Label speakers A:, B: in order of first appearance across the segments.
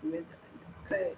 A: weather and sky.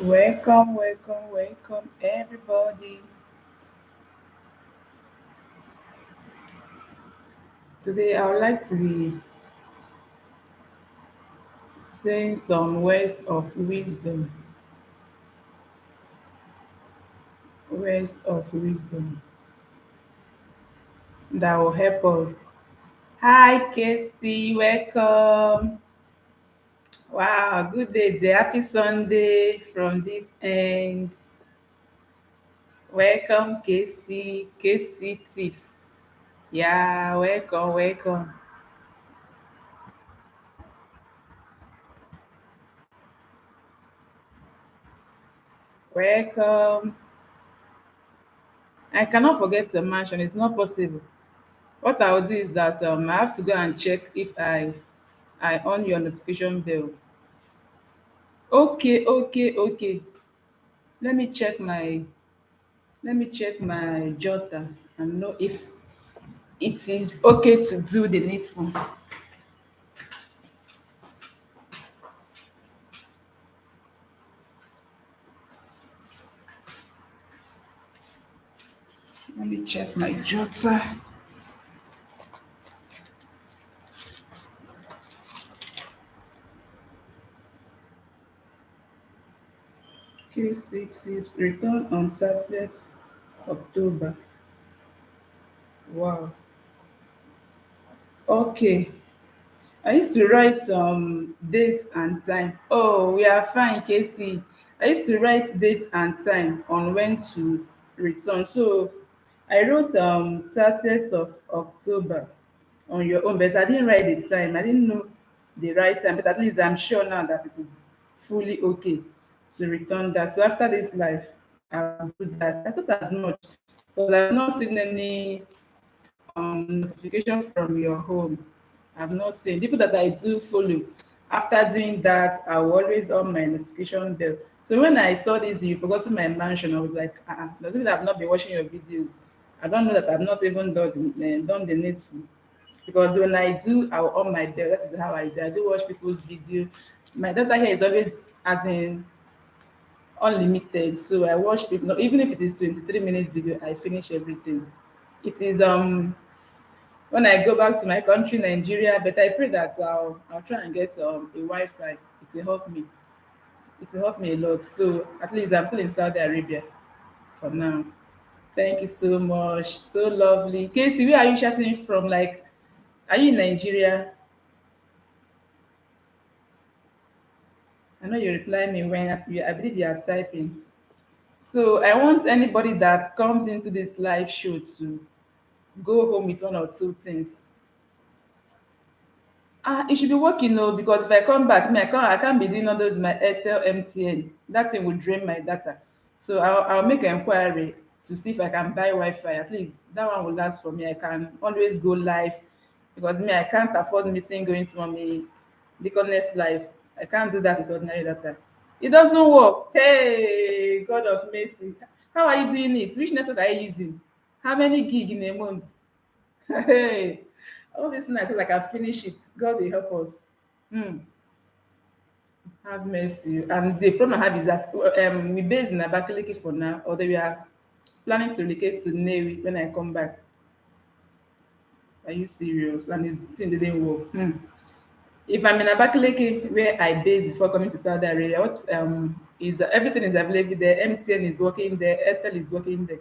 A: Welcome, welcome, welcome, everybody. Today, I would like to be saying some words of wisdom that will help us. Hi, Casey, welcome. Wow, good day, dear. Happy Sunday from this end. Welcome, Casey. Casey Tips. Yeah, welcome, welcome, welcome. I cannot forget to mention it's not possible. What I will do is that I have to go and check if I on your notification bell. Okay, okay, okay. Let me check my jotter and know if it is okay to do the needful. Let me check my jotter. Q66 return on 30th October. Wow. Okay. I used to write date and time. Oh, we are fine, Casey. I used to write date and time on when to return. So I wrote 30th of October on your own, but I didn't write the time. I didn't know the right time, but at least I'm sure now that it is fully okay to return that. So after this life, I'll do that. I thought as much because I've not seen any notification from your home. I've not seen people that I do follow. After doing that, I will always on my notification bell. So when I saw this, you forgotten my mention. I was like, does it mean I've not been watching your videos? I don't know that I've not even done the needful. Because when I do, I will on my bell. That is how I do. I do watch people's video. My data here is always as in unlimited. So I watch people, no, even if it is 23 minutes video, I finish everything. It is when I go back to my country, Nigeria. But I pray that I'll try and get a Wi-Fi. It will help me. It will help me a lot. So at least I'm still in Saudi Arabia for now. Thank you so much. So lovely. Casey, where are you chatting from? Like, are you in Nigeria? I know you reply me when I believe you are typing. So I want anybody that comes into this live show to go home with one or two things. It should be working though, because if I come back, I can't be doing all those my Airtel MTN. That thing will drain my data. So I'll make an inquiry to see if I can buy Wi-Fi. At least that one will last for me. I can always go live because me, I can't afford missing going to mommy Deaconess live. I can't do that with ordinary data. It doesn't work. Hey, God of mercy. How are you doing it? Which network are you using? How many gig in a month? Hey, all this night, so like I finish it. God will help us. Hmm. Have mercy. And the problem I have is that we based in Abakaliki for now, although we are planning to relocate to Nnewi when I come back. Are you serious? And the thing didn't work. Hmm. If I'm in Abakaliki, where I base before coming to Saudi Arabia, what is everything is available there. MTN is working there, Airtel is working there.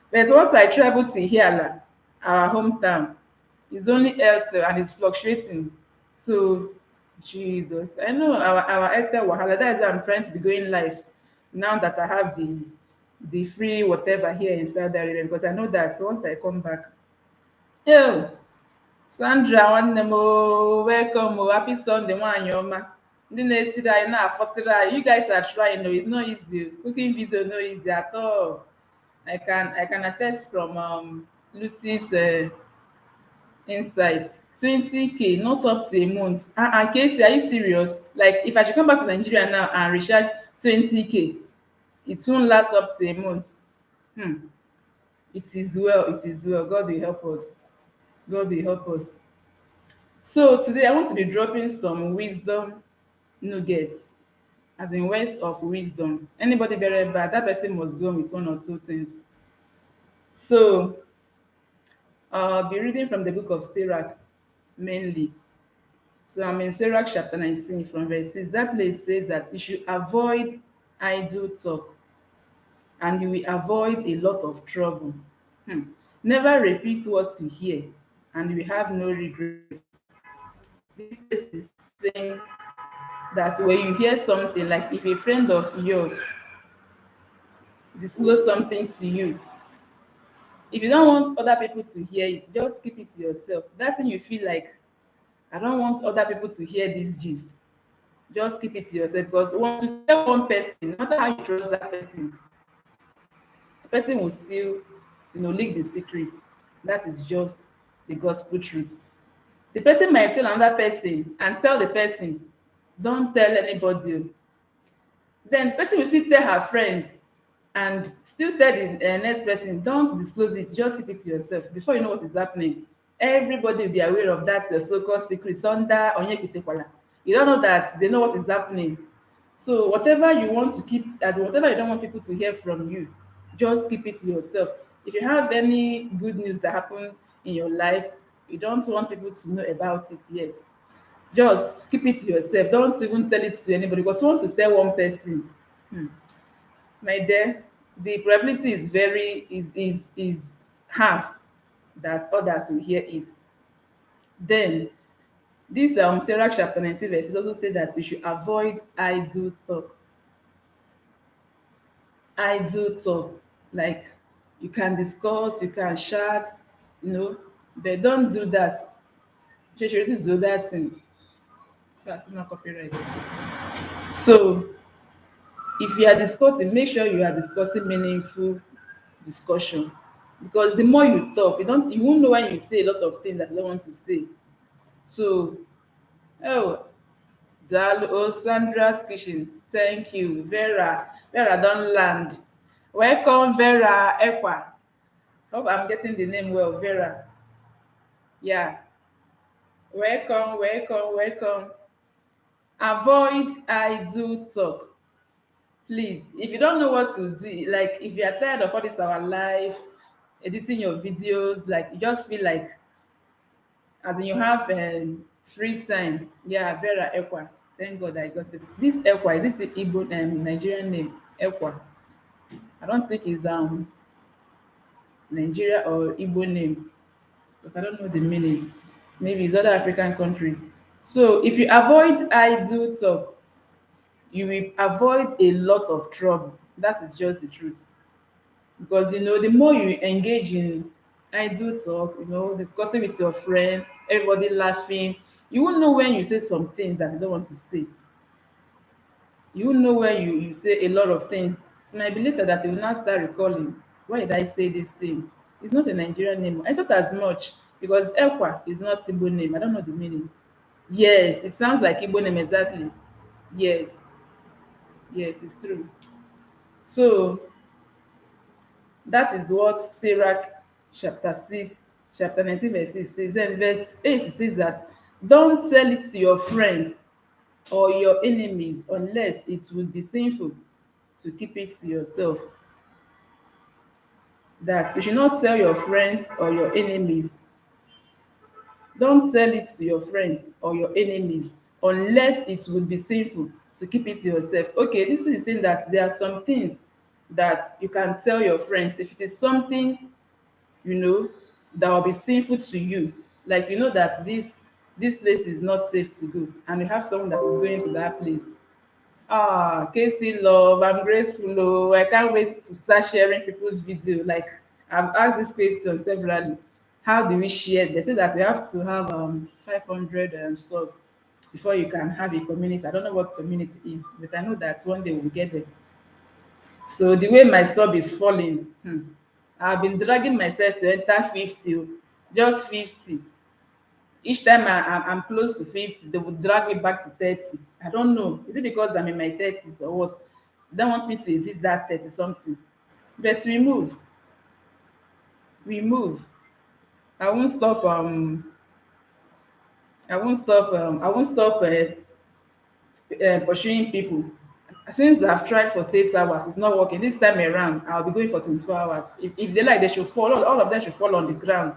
A: But once I travel to Hiala, our hometown, it's only Airtel and it's fluctuating. So, Jesus, I know our Airtel Wahala. That is why I'm trying to be going live now that I have the free whatever here in Saudi Arabia, because I know that once I come back, oh, Sandra nwanne m welcome happy Sunday nwaanyị ọma. Ndị na-esiri anyị na-afọsiri anyị, you guys are trying o, it's not easy. Cooking video no easy at all. I can attest from Lucy's insights. 20K not up to a month. Casey, are you serious? Like if I should come back to Nigeria now and recharge 20K, it won't last up to a month. Hmm. It is well, it is well. God will help us. God will help us. So today I want to be dropping some wisdom nuggets as in words of wisdom. Anybody very bad, that person must go with one or two things. So I'll be reading from the book of Sirach mainly. So I'm in Sirach chapter 19 from verse 6. That place says that you should avoid idle talk and you will avoid a lot of trouble. Hmm. Never repeat what you hear and you will have no regrets. This place is saying that when you hear something, like if a friend of yours disclose something to you, if you don't want other people to hear it, just keep it to yourself. That thing you feel like, I don't want other people to hear this gist, just keep it to yourself. Because once you tell one person, no matter how you trust that person, the person will still, leak the secrets. That is just the gospel truth. The person might tell another person and tell the person, don't tell anybody. Then the person will still tell her friends and still tell the next person, don't disclose it, just keep it to yourself. Before you know what is happening, everybody will be aware of that so-called secret under Onyekitekwala. You don't know that they know what is happening. So whatever you want to keep, as whatever you don't want people to hear from you, just keep it to yourself. If you have any good news that happened in your life, you don't want people to know about it yet, just keep it to yourself. Don't even tell it to anybody, because once you tell one person, hmm, my dear, the probability is very is half that others will hear it. Then this Sarah chapter 19 verse, it also say that you should avoid idle talk. Idle talk, like you can discuss, you can chat, you know, but don't do that. You should do that thing. That's not copyright. So if you are discussing, make sure you are discussing meaningful discussion, because the more you talk, you won't know when you say a lot of things that you don't want to say. So, oh, Dal, oh, Sandra's kitchen, thank you. Vera don land. Welcome, Vera Ekwa. Hope I'm getting the name well. Vera, yeah, welcome, welcome, welcome. Avoid idle talk, please. If you don't know what to do, like if you are tired of all this our life, editing your videos, like you just feel like, as in you have free time. Yeah, Vera Ekwa. Thank God I got it. This Ekwa, is it an Igbo Nigerian name? Ekwa. I don't think it's Nigeria or Igbo name, because I don't know the meaning. Maybe it's other African countries. So if you avoid idle talk, you will avoid a lot of trouble. That is just the truth. Because the more you engage in idle talk, discussing with your friends, everybody laughing, you won't know when you say some things that you don't want to say. You won't know when you say a lot of things. It might be later that you will now start recalling, why did I say this thing? It's not a Nigerian name. I thought as much, because Ekwa is not Igbo name. I don't know the meaning. Yes, it sounds like Igbo name exactly. Yes, yes, it's true. So that is what Sirach chapter 6, chapter 19, verse 6 says. Then verse 8 says that don't tell it to your friends or your enemies unless it would be sinful to keep it to yourself. That you should not tell your friends or your enemies. Don't tell it to your friends or your enemies unless it would be sinful to keep it to yourself. Okay, this is saying that there are some things that you can tell your friends if it is something you know that will be sinful to you, like that this place is not safe to go, and you have someone that is going to that place. Casey love, I'm grateful. Oh, I can't wait to start sharing people's video. Like, I've asked this question severally. How do we share? They say that you have to have 500 sub before you can have a community. I don't know what community is, but I know that one day we'll get there. So the way my sub is falling, I've been dragging myself to enter 50, oh, just 50. Each time I'm close to 50, they would drag me back to 30. I don't know. Is it because I'm in my 30s or what? They don't want me to exist that 30 something. But we move. We move. I won't stop. I won't stop pursuing people. Since I've tried for 8 hours, it's not working. This time around, I'll be going for 24 hours. If they like, they should fall. All of them should fall on the ground.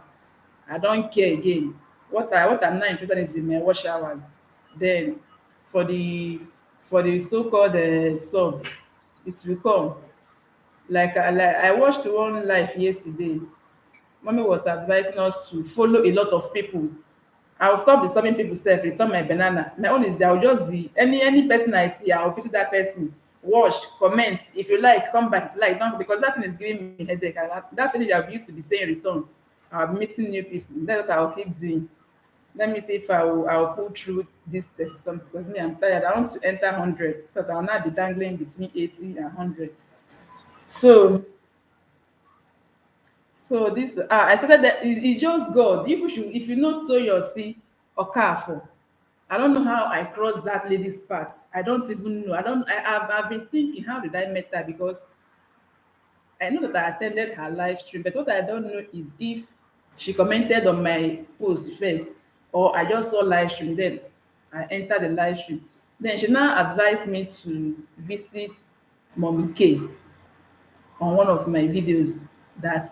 A: I don't care again. What I'm not interested in is in my wash hours. Then for the so-called sub, it will come. Like I watched one live yesterday. Mommy was advising us to follow a lot of people. I'll stop disturbing people sef, return my banana. My own is I'll just be any person I see, I'll visit that person, watch, comment. If you like, come back. If you like, don't, because that thing is giving me headache. And that thing that I used to be saying return. I'll be meeting new people. That's what I'll keep doing. Let me see if I'll pull through this 30 something, because me, I'm tired. I want to enter 100, so that I'll not be dangling between 80 and 100. So this I started that it's just God. You should, if you know Toyosi or Careful. I don't know how I crossed that lady's path. I don't even know. I've been thinking, how did I met her? Because I know that I attended her live stream, but what I don't know is if she commented on my post first, or I just saw live stream, then I entered the live stream. Then she now advised me to visit Mommy K on one of my videos, that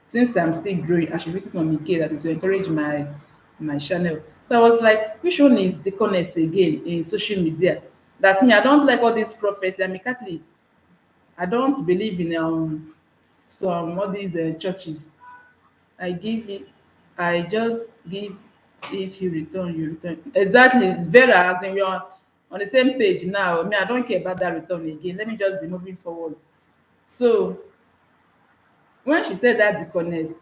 A: since I'm still growing, I should visit Mommy K, that is to encourage my channel. So I was like, which one is the corners again in social media? That's me. I don't like all these prophecy. I'm a Catholic. I don't believe in some all these churches. I give it. I just give. If you return, you return. Exactly. Vera, as in we are on the same page now. I mean, I don't care about that return again. Let me just be moving forward. So when she said that deaconess,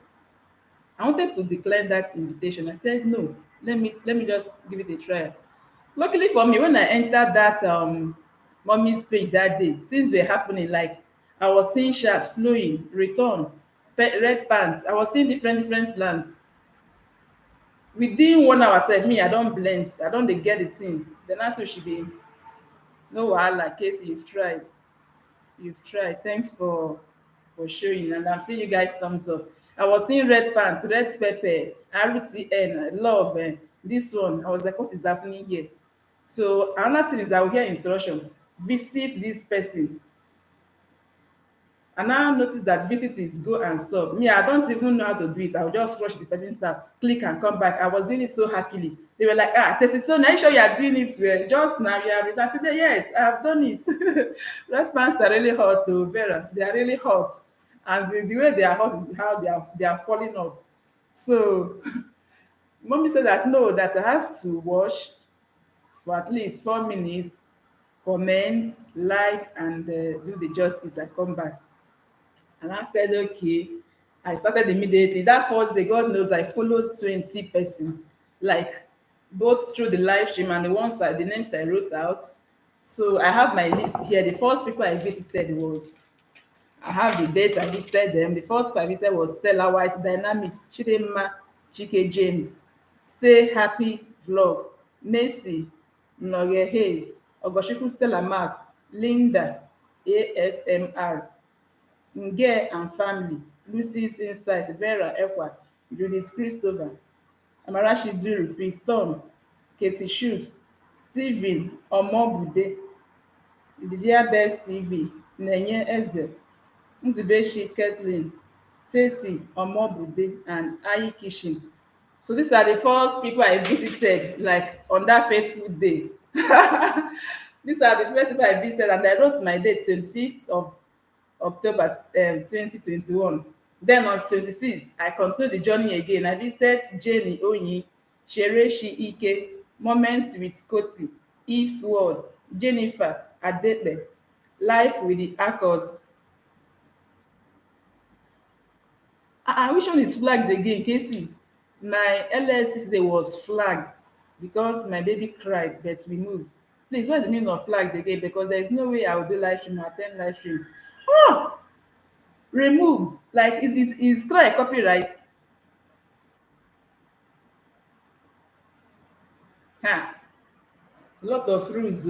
A: I wanted to decline that invitation. I said no. Let me just give it a try. Luckily for me, when I entered that mommy's page that day, things were happening. Like I was seeing shots flowing, return, red pants. I was seeing different plans. Within 1 hour, said me, I don't blend. I don't dey get the thing. Then that's what she be. No wahala, Casey, you've tried. You've tried. Thanks for showing, and I'm seeing you guys thumbs up. I was seeing red pants, red pepper, RTN, love, this one. I was like, what is happening here? So another thing is I will get instruction. Visit this person. And now notice that visit is go and sub. Me, I don't even know how to do it. I'll just rush the person's app, click and come back. I was doing it so happily. They were like, Tessitone, are you sure you are doing it well? Just now you are. I said, yes, I have done it. Red pants are really hot though, Vera. They are really hot. And the way they are hot is how they are falling off. So mommy said that no, that I have to wash for at least 4 minutes, comment, like, and do the justice and come back. And I said, okay. I started immediately. That first day, God knows, I followed 20 persons, like both through the live stream and the ones that the names I wrote out. So I have my list here. The first people I visited was, I have the dates I visited them. The first people I visited was Stella White Dynamics, Chidema, Chike James, Stay Happy Vlogs, Macy, Noge Hayes, Ogoshiku Stella Max, Linda, ASMR, Nge and Family, Lucy's Insights, Vera Ekwa, Judith Christopher, Amarachi Duru, Chris Tom, Katie Shoots, Stephen Omobude, Lydia Best TV, Nenye Eze, Nzubeshi Kathleen, Stacy Omobude, and Ayi Kishin. So these are the first people I visited, like on that fateful day. These are the first people I visited, and I wrote my date 25th of October 2021. Then on 26th, I continued the journey again. I visited Jenny Onyi, Shereshi Ike, Moments with Koti, Eve's World, Jennifer Adepe, Life with the Actors. Which one is flagged again, Casey? My LSC day was flagged because my baby cried, but we moved. Please, what's the meaning of flagged again? Because there is no way I will do live stream or attend live stream. Oh, removed. Like, is try copyright? Ha! A lot of rules.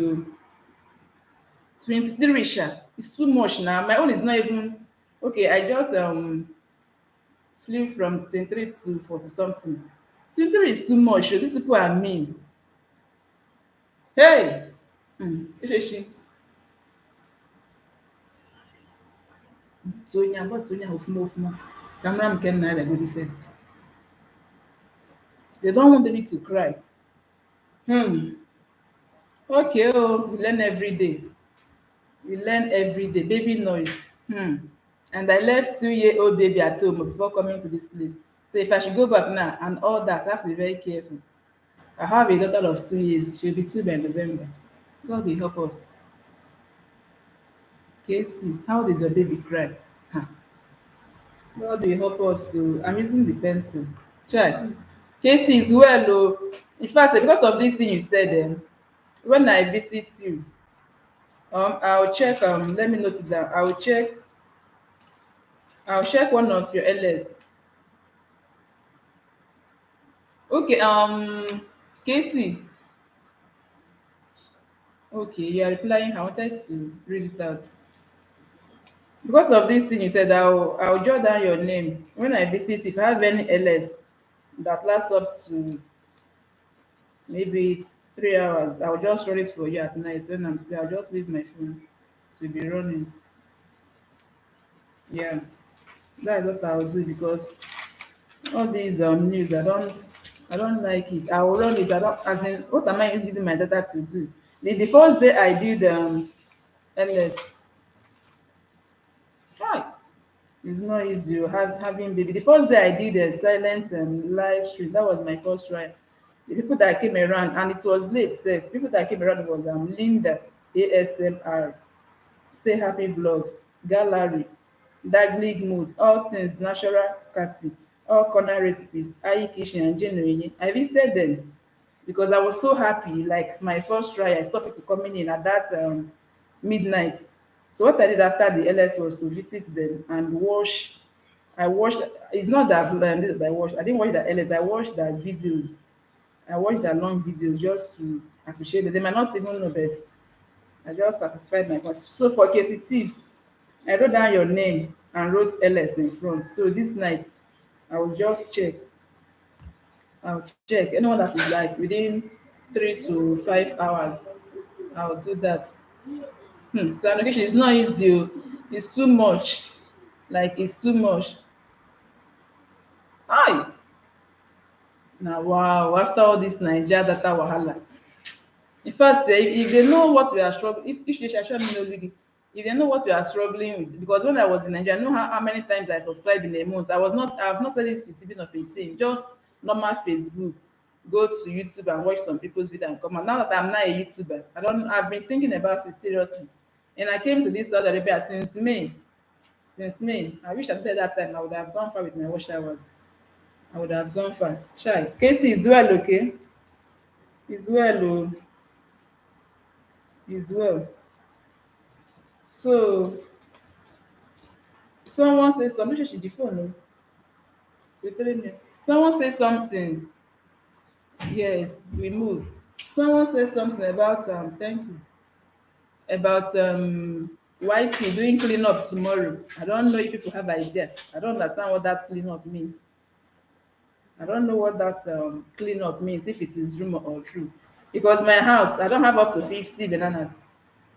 A: 23 sha. It's too much now. My own is not even okay. I just flew from 23 to 40 something. 23 is too much. Oh. These people are mean. Hey! She. Tonya, but Tonya Ofuma. Camera can neither go the first. They don't want baby to cry. Hmm. Okay, oh, we learn every day. We learn every day. Baby noise. Hmm. And I left 2-year-old baby at home before coming to this place. So if I should go back now and all that, I have to be very careful. I have a daughter of 2 years. She'll be 2 by November. God will help us. Casey, how did your baby cry? Huh. God will help us. So I'm using the pencil. Try. Casey is well, oh. In fact, because of this thing you said, when I visit you, I'll check. Let me note it down. I'll check. I'll check one of your LS. Okay. Casey. Okay, you are replying. I wanted to read it out. Because of this thing you said, I'll jot down your name. When I visit, if I have any LS that lasts up to maybe 3 hours, I'll just run it for you at night when I'm still. I'll just leave my phone to be running. Yeah, that's what I'll do because all these news, I don't like it. I will run it. I don't as in what am I using my data to do? The first day I did LS, hi, it's not easy having baby. The first day I did a silent live stream, that was my first try. The people that came around, and it was late sef, people that came around was Linda, ASMR, Stay Happy Vlogs, Gallery, Dark League Mood, All Things Natural Cathy, All Corner Recipes, Ayi Kitchen and Jane Oyenye. I visited them because I was so happy. Like my first try, I saw people coming in at that midnight. So what I did after the LS was to visit them and watch. I watched. It's not that this that I watched. I didn't watch the LS. I watched their videos. I watched their long videos just to appreciate them. They might not even know, but I just satisfied my purpose. So for Casey tips, I wrote down your name and wrote LS in front. So this night, I will just check. I'll check anyone that is like within 3 to 5 hours. I'll do that. So allocation is not easy. Oh. It's too much. Like it's too much. Hi. Now wow. After all this Niger data wahala, in fact if they know what we are struggling, if they should me no really, if they know what we are struggling with, because when I was in Nigeria, I know how many times I subscribed in a month. I've not started this with even of 18, just normal Facebook, go to YouTube and watch some people's video and come out. Now that I'm not a YouTuber, I've been thinking about it seriously, and I came to this Saudi Arabia since May. I wish I started that time. I would have gone far with my wash hours. I would have gone far. Shy Casey is well. Okay, is well. Oh, is well. So someone say something. She the phone. Oh, wait, tell me. Someone say something. Yes, we move. Someone say something about thank you, about YT doing cleanup tomorrow. I don't know if people have idea. I don't understand what that cleanup means. I don't know what that cleanup means, if it is rumor or true. Because my house, I don't have up to 50 bananas,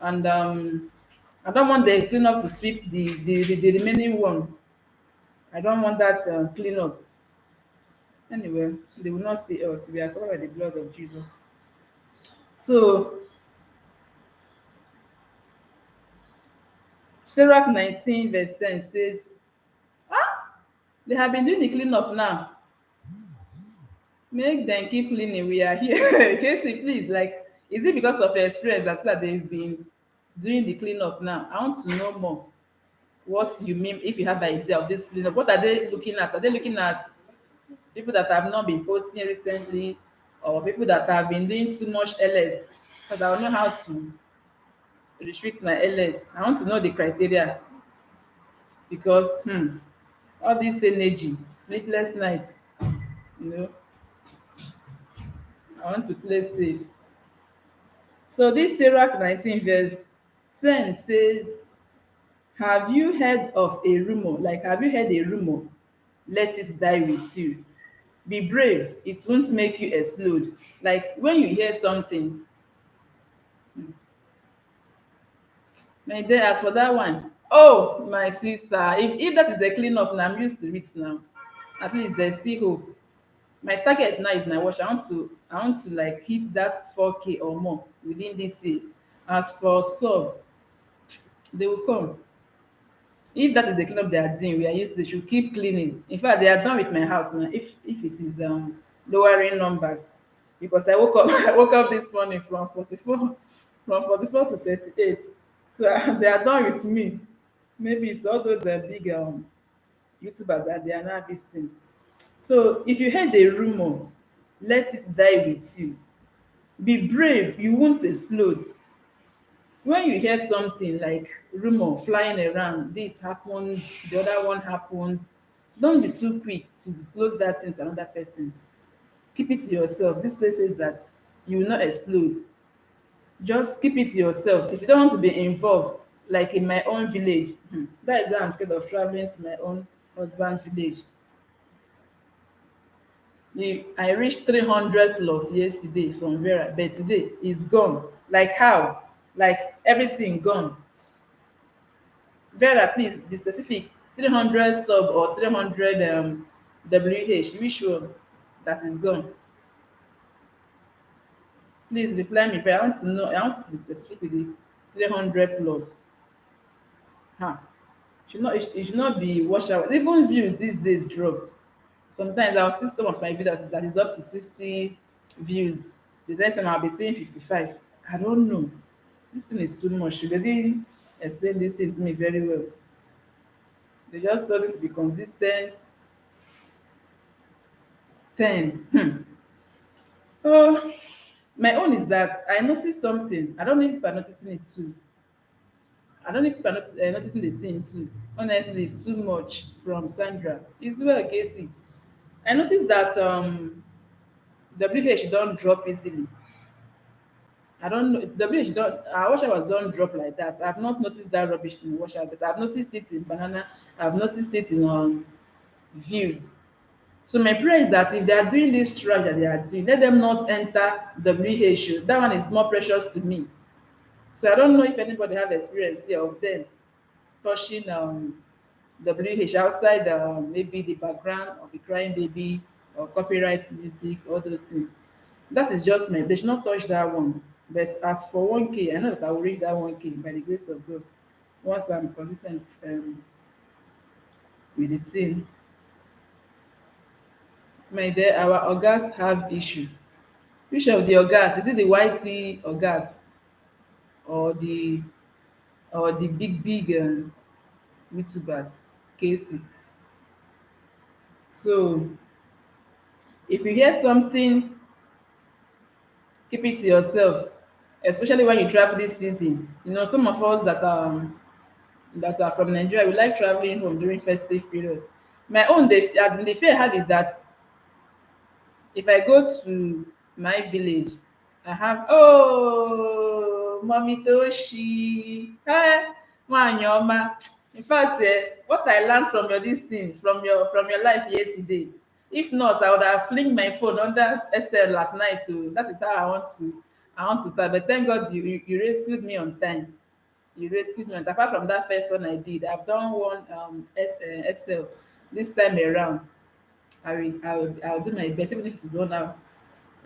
A: and I don't want the cleanup to sweep the remaining one. I don't want that cleanup. Anyway, they will not see us. We are covered by the blood of Jesus. So Sirach 19 verse 10 says, they have been doing the cleanup now. Make them keep cleaning. We are here. Casey, please, like, is it because of your experience that they've been doing the cleanup now? I want to know more. What you mean, if you have an idea of this cleanup? What are they looking at? Are they looking at people that have not been posting recently, or people that have been doing too much LS? Because I don't know how to restrict my LS. I want to know the criteria because all this energy, sleepless nights, you know, I want to play safe. So this Sirach 19 verse 10 says, have you heard of a rumor? Like, have you heard a rumor? Let it die with you. Be brave, it won't make you explode. Like when you hear something, my dear, as for that one, Oh, my sister, if that is the cleanup now, I'm used to it now. At least there's still hope. My target now is my watch. I want to like hit that 4K or more within this year. As for sub, they will come. If that is the cleanup they are doing, we are used, they should keep cleaning. In fact, they are done with my house now. If it is lowering numbers, because I woke up I woke up this morning from 44 to 38. So they are done with me. Maybe it's all those big YouTubers that they are now visiting. So if you heard a rumor, let it die with you. Be brave, you won't explode. When you hear something like rumor flying around, this happened, the other one happened, don't be too quick to disclose that thing to another person. Keep it to yourself. This place says that you will not explode. Just keep it to yourself. If you don't want to be involved, like in my own village, that is why I'm scared of traveling to my own husband's village. I reached 300 plus yesterday from Vera, but today it's gone. Like how? Like everything gone. Vera, please be specific. 300 sub or 300 WH, which one that is gone? Please reply me. Vera, I want to know. I want you to be specific with the 300 plus. Huh. It should not be wash out. Even views these days drop. Sometimes I'll see some of my video that is up to 60 views. The next time I'll be seeing 55. I don't know. This thing is too much. They didn't explain this thing to me very well. They just told me to be consistent. 10. Oh, my own is that I noticed something. I don't know if people are noticing it too. I don't know if people are noticing the thing too. Honestly, it's too much from Sandra. It's well, Casey. I noticed that WH don't drop easily. I don't know. WH don't. Our wash hours don't drop like that. I've not noticed that rubbish in wash hour, but I've noticed it in banana. I've noticed it in views. So my prayer is that if they are doing this track that they are doing, let them not enter WHO. That one is more precious to me. So I don't know if anybody have experience here of them touching WH outside maybe the background of a crying baby or copyright music, all those things. That is just my. They should not touch that one. But as for 1K, I know that I will reach that 1K by the grace of God. Once I'm consistent with the thing. My dear, our orgas have issue. Which of the orgas? Is it the YT orgas or the big YouTubers? Casey. So if you hear something, keep it to yourself, especially when you travel this season. You know, some of us that are from Nigeria, we like traveling home during festive period. My own, as in the fear I have is that if I go to my village, I have mommy Toshi, nwanyi ọma. In fact, what I learned from your this thing, from your life yesterday. If not, I would have fling my phone under Esther last night too. That is how I want to start. But thank God you rescued me on time. You rescued me. And apart from that first one I did, I've done one SL this time around. I'll do my best, even if it is 1 hour.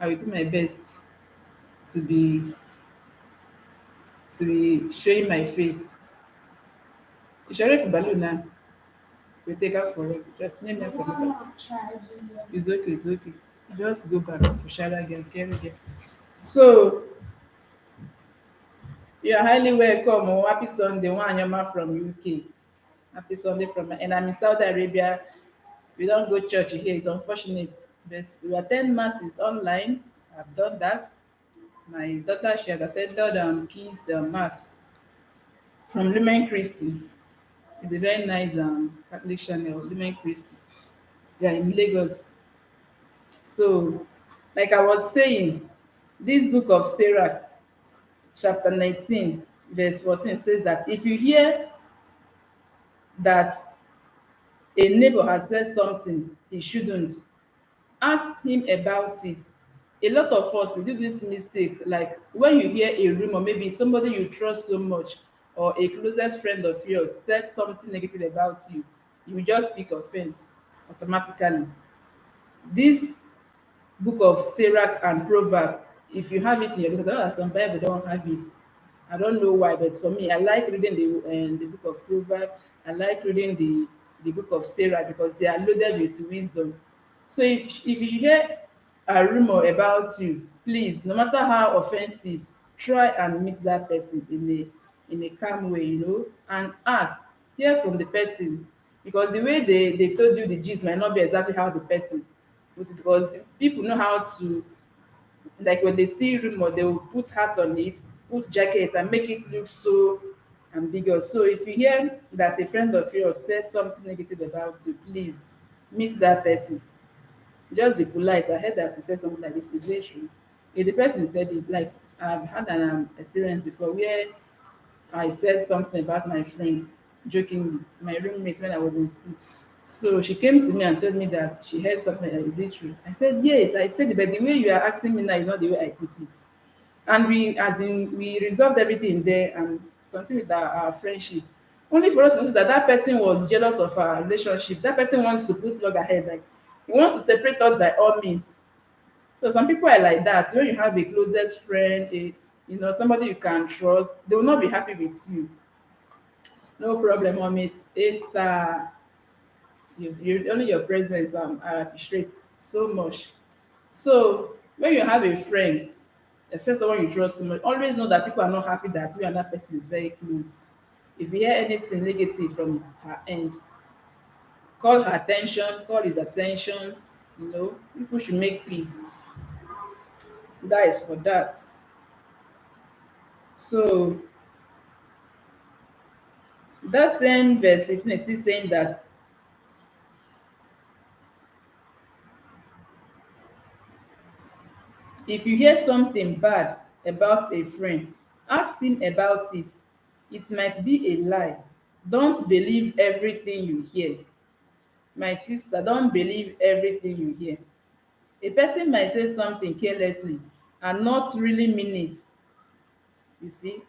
A: I will do my best to be showing my face. Ìṣọ̀rẹ́ ìfìbálò now. We take out for it. Just name them for me. It's okay, it's okay. Just go back to Shara again, carry again. So you are highly welcome. Oh, happy Sunday, Wanyama from UK. Happy Sunday from, and I'm in Saudi Arabia. We don't go church here. It's unfortunate, but we attend masses online. I've done that. My daughter, she had attended Keys mass from Lumen Christi. It's a very nice Catholic channel, Lumen Christi. They are in Lagos. So, like I was saying, this book of Sarah, chapter 19, verse 14 says that if you hear that a neighbor has said something he shouldn't, ask him about it. A lot of us we do this mistake, like when you hear a rumor, maybe somebody you trust so much or a closest friend of yours said something negative about you, you will just pick offense automatically. This book of Sirach and Proverb, if you have it in your book, I know that some Bible don't have it. I don't know why, but for me, I like reading the book of Proverb. I like reading the book of Sarah because they are loaded with wisdom. So if you hear a rumor about you, please, no matter how offensive, try and meet that person in a calm way, and ask, hear from the person, because the way they told you the gist might not be exactly how the person was, because people know how to, like when they see rumor, they will put hat on it, put jacket, and make it look so ambiguous. So if you hear that a friend of yours said something negative about you, please miss that person. Just be polite. I heard that you said something like this. Is it true? If the person said it, like I've had an experience before where I said something about my friend, jokingly, my roommate when I was in school. So she came to me and told me that she heard something like, is it true? I said, yes, I said it, but the way you are asking me now is not the way I put it. And we resolved everything there and continued with our friendship. Only for us to notice that that person was jealous of our relationship. That person wants to put log ahead, like he wants to separate us by all means. So some people are like that. When you have a closest friend, somebody you can trust, they will not be happy with you. No problem, mommy. It's only your presence I appreciate so much. So when you have a friend, especially someone you trust so much, always know that people are not happy that you and that person is very close. If you hear anything negative from her end, call her attention, call his attention. People should make peace. That is for that. So that same verse 15 is still saying that if you hear something bad about a friend, ask him about it. It might be a lie. Don't believe everything you hear. My sister, don't believe everything you hear. A person might say something carelessly and not really mean it. You see,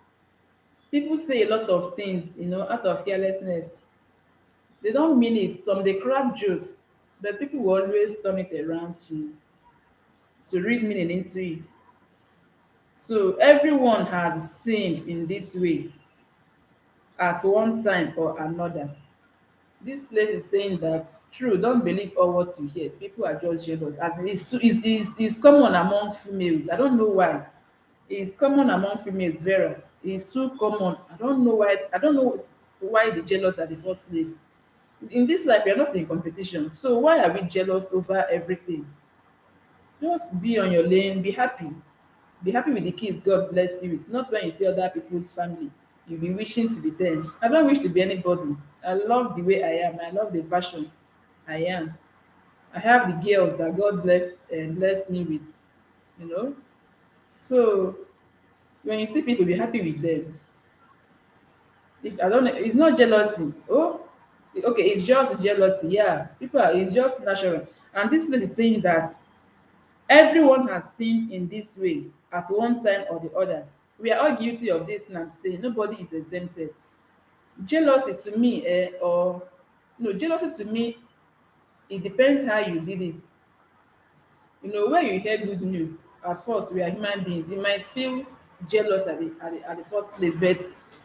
A: people say a lot of things, out of carelessness. They don't mean it. Some they crack jokes, but people will always turn it around to read meaning into it. So everyone has sinned in this way at one time or another. This place is saying that true, don't believe all what you hear. People are just jealous. As in, it's common among females. I don't know why. It's common among females, Vera. It's too common. I don't know why. I don't know why the jealous at the first place. In this life, we are not in competition. So why are we jealous over everything? Just be on your lane, be happy. Be happy with the kids God bless you with. Not when you see other people's family, you'll be wishing to be them. I don't wish to be anybody. I love the way I am. I love the fashion I am. I have the girls that God blessed me with, you know. So when you see people, be happy with them. If I don't know, it's not jealousy. Oh, okay, it's just jealousy. Yeah, people are, it's just natural. And this place is saying that everyone has sinned in this way at one time or the other. We are all guilty of this, and I'm saying nobody is exempted. Jealousy to me, or no, jealousy to me, it depends how you did it. When you hear good news, at first we are human beings, you might feel jealous at the first place, but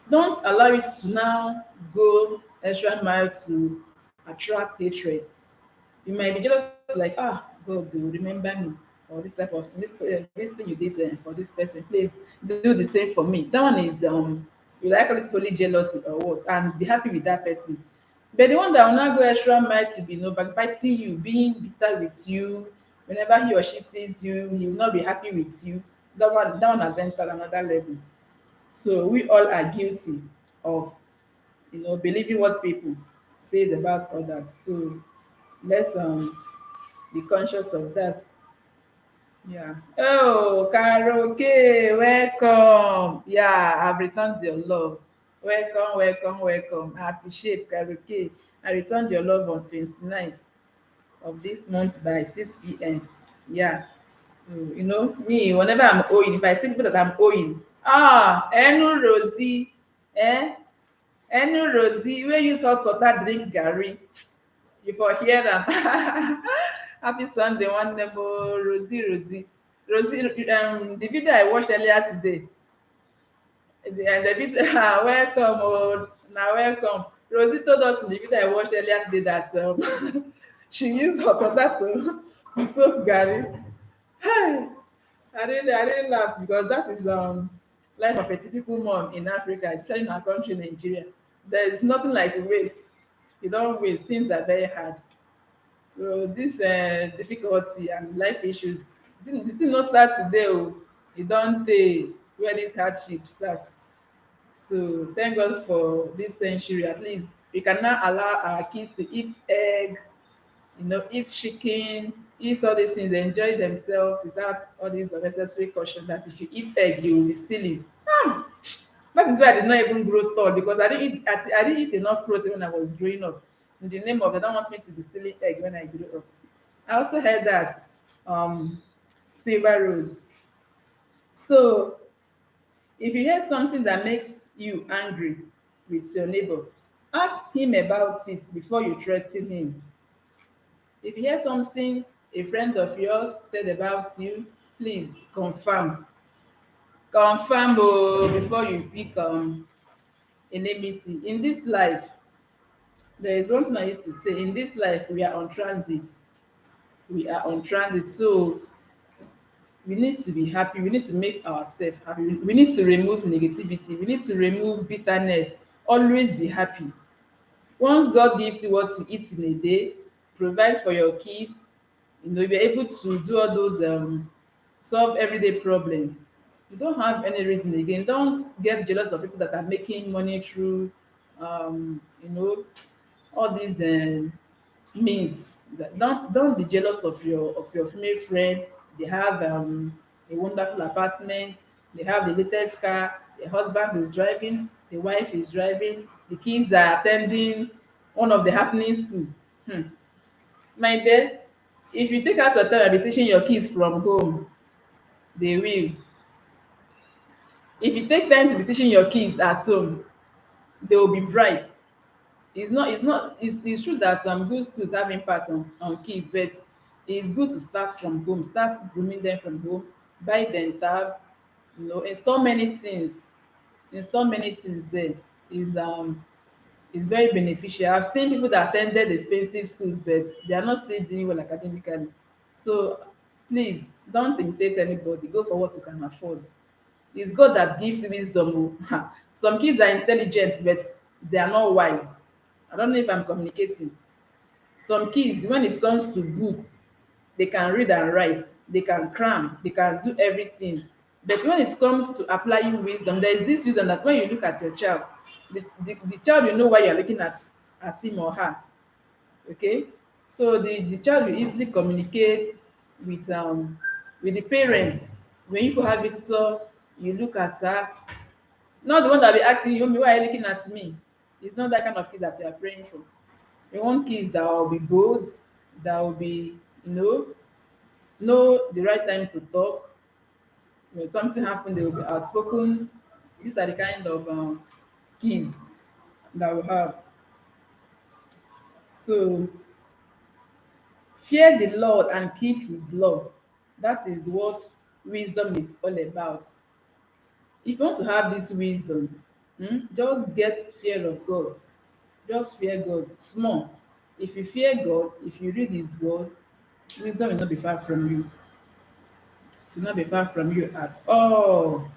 A: don't allow it to now go extra miles to attract hatred. You might be jealous like, God, they will remember me, or this type of thing, this thing you did for this person, please do the same for me. That one is you like call it holy jealousy or worse, and be happy with that person. But the one that will not go extra mile to be backbiting you, being bitter with you, whenever he or she sees you, he will not be happy with you. That one has entered another level. So we all are guilty of believing what people says about others. So let's be conscious of that. Yeah. Oh, karaoke, welcome. Yeah, I've returned your love. Welcome, welcome, welcome. I appreciate karaoke. I returned your love on 29th of this month by 6 p.m. Yeah. So, me, whenever I'm owing, if I see people that I'm owing, Enu Rosie, Eh? Any Rosie wey use hot water drink garri, you for hear am. Happy Sunday, one neighbor Rosie, Rosie. Rosie, the video I watched earlier today, the video, welcome, oh, na welcome. Rosie told us in the video I watched earlier today that she used hot water to soak garri. Hi, I really laughed because that is life of a typical mom in Africa, especially in our country, Nigeria. There is nothing like waste. You don't waste. Things are very hard. So this difficulty and life issues, the thing not start today. Oh, it don't tey where this hardship starts. So thank God for this century. At least we can now allow our kids to eat egg, eat chicken, eat all these things, enjoy themselves without all these unnecessary caution that if you eat egg, you will be stealing. Ah, that is why I did not even grow tall because I didn't eat enough protein when I was growing up. In the name of they don't want me to be stealing egg when I grow up. I also heard that silver rose. So if you hear something that makes you angry with your neighbor, ask him about it before you threaten him. If you hear something a friend of yours said about you, please confirm. Confirm before you pick enmity. In this life, there is one thing I used to say. In this life, we are on transit. We are on transit. So we need to be happy. We need to make ourselves happy. We need to remove negativity. We need to remove bitterness. Always be happy. Once God gives you what to eat in a day, provide for your kids, you'll be able to do all those solve everyday problem. You don't have any reason again. Don't get jealous of people that are making money through um you know all these means. Don't be jealous of your female friend. They have a wonderful apartment, they have the latest car, the husband is driving, the wife is driving, the kids are attending one of the happening schools. Hmm. My dear, if you take out your time and be teaching your kids from home, they will. If you take time to be teaching your kids at home, they will be bright. It's true that good schools have impact on kids, but it's good to start from home, start grooming them from home, buy them tab, install many things there. Is um is very beneficial. I've seen people that attended expensive schools but they are not still doing well academically. So please don't imitate anybody, go for what you can afford. It's God that gives wisdom. Oh. Some kids are intelligent but they are not wise. I don't know if I'm communicating. Some kids, when it comes to book, they can read and write, they can cram, they can do everything. But when it comes to applying wisdom, there is this wisdom that when you look at your child, the child will know why you're looking at him or her. Okay? So the child will easily communicate with the parents. When you have visitor, you look at her, not the one that be asking you, "Mommy, why are you looking at me?" It's not that kind of kid that you are praying for. You want kids that will be bold, that will be, know the right time to talk. When something happen, they will be outspoken. These are the kind of kids that we have. So fear the Lord and keep his law. That is what wisdom is all about. If you want to have this wisdom, just get fear of God. Just fear God small. If you fear God, if you read his word, wisdom will not be far from you. It will not be far from you at all.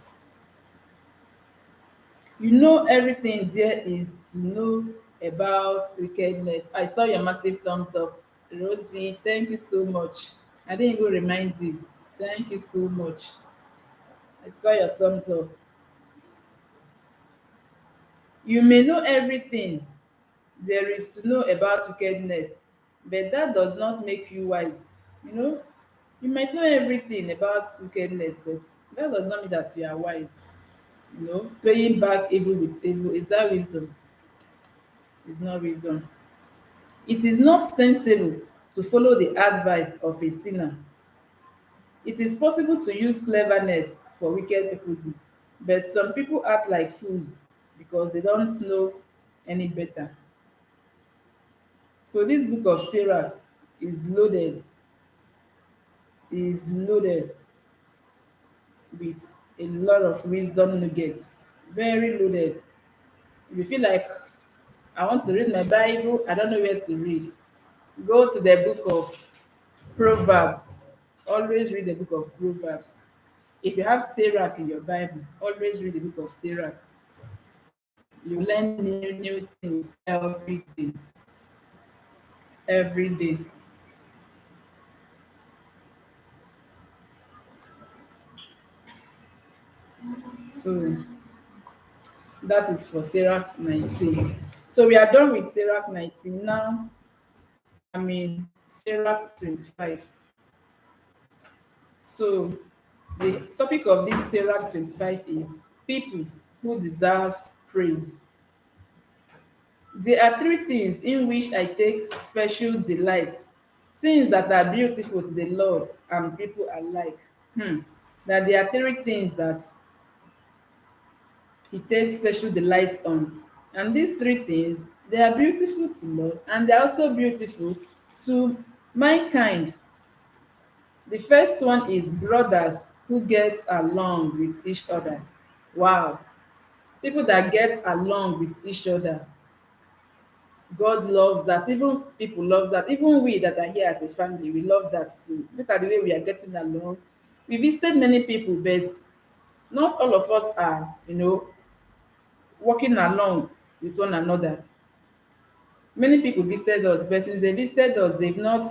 A: You know everything there is to know about wickedness. I saw your massive thumbs up. Rosie, thank you so much. I didn't even remind you. Thank you so much. I saw your thumbs up. You may know everything there is to know about wickedness, but that does not make you wise. You know, you might know everything about wickedness, but that does not mean that you are wise. Paying back evil with evil, is that wisdom? It's not wisdom. It is not sensible to follow the advice of a sinner. It is possible to use cleverness for wicked purposes, but some people act like fools because they don't know any better. So this book of Sarah is loaded, is loaded with a lot of wisdom nuggets. Very loaded. If you feel like I want to read my Bible, I don't know where to read, go to the book of Proverbs. Always read the book of Proverbs. If you have Sarah in your Bible, always read the book of Sarah. You learn new things every day. Every day. So that is for Sarah 19. So we are done with Sarah 19. Now I'm in Sarah 25. So the topic of this Sarah 25 is people who deserve praise. There are three things in which I take special delight, things that are beautiful to the Lord and people alike. That there are three things that He takes special delight on. And these three things, they are beautiful to Lord and they are also beautiful to mankind. The first one is brothers who get along with each other. Wow. People that get along with each other. God loves that. Even people love that. Even we that are here as a family, we love that too. Look at the way we are getting along. We visited many people, but not all of us are, working along with one another. Many people visited us, but since they visited us, they've not.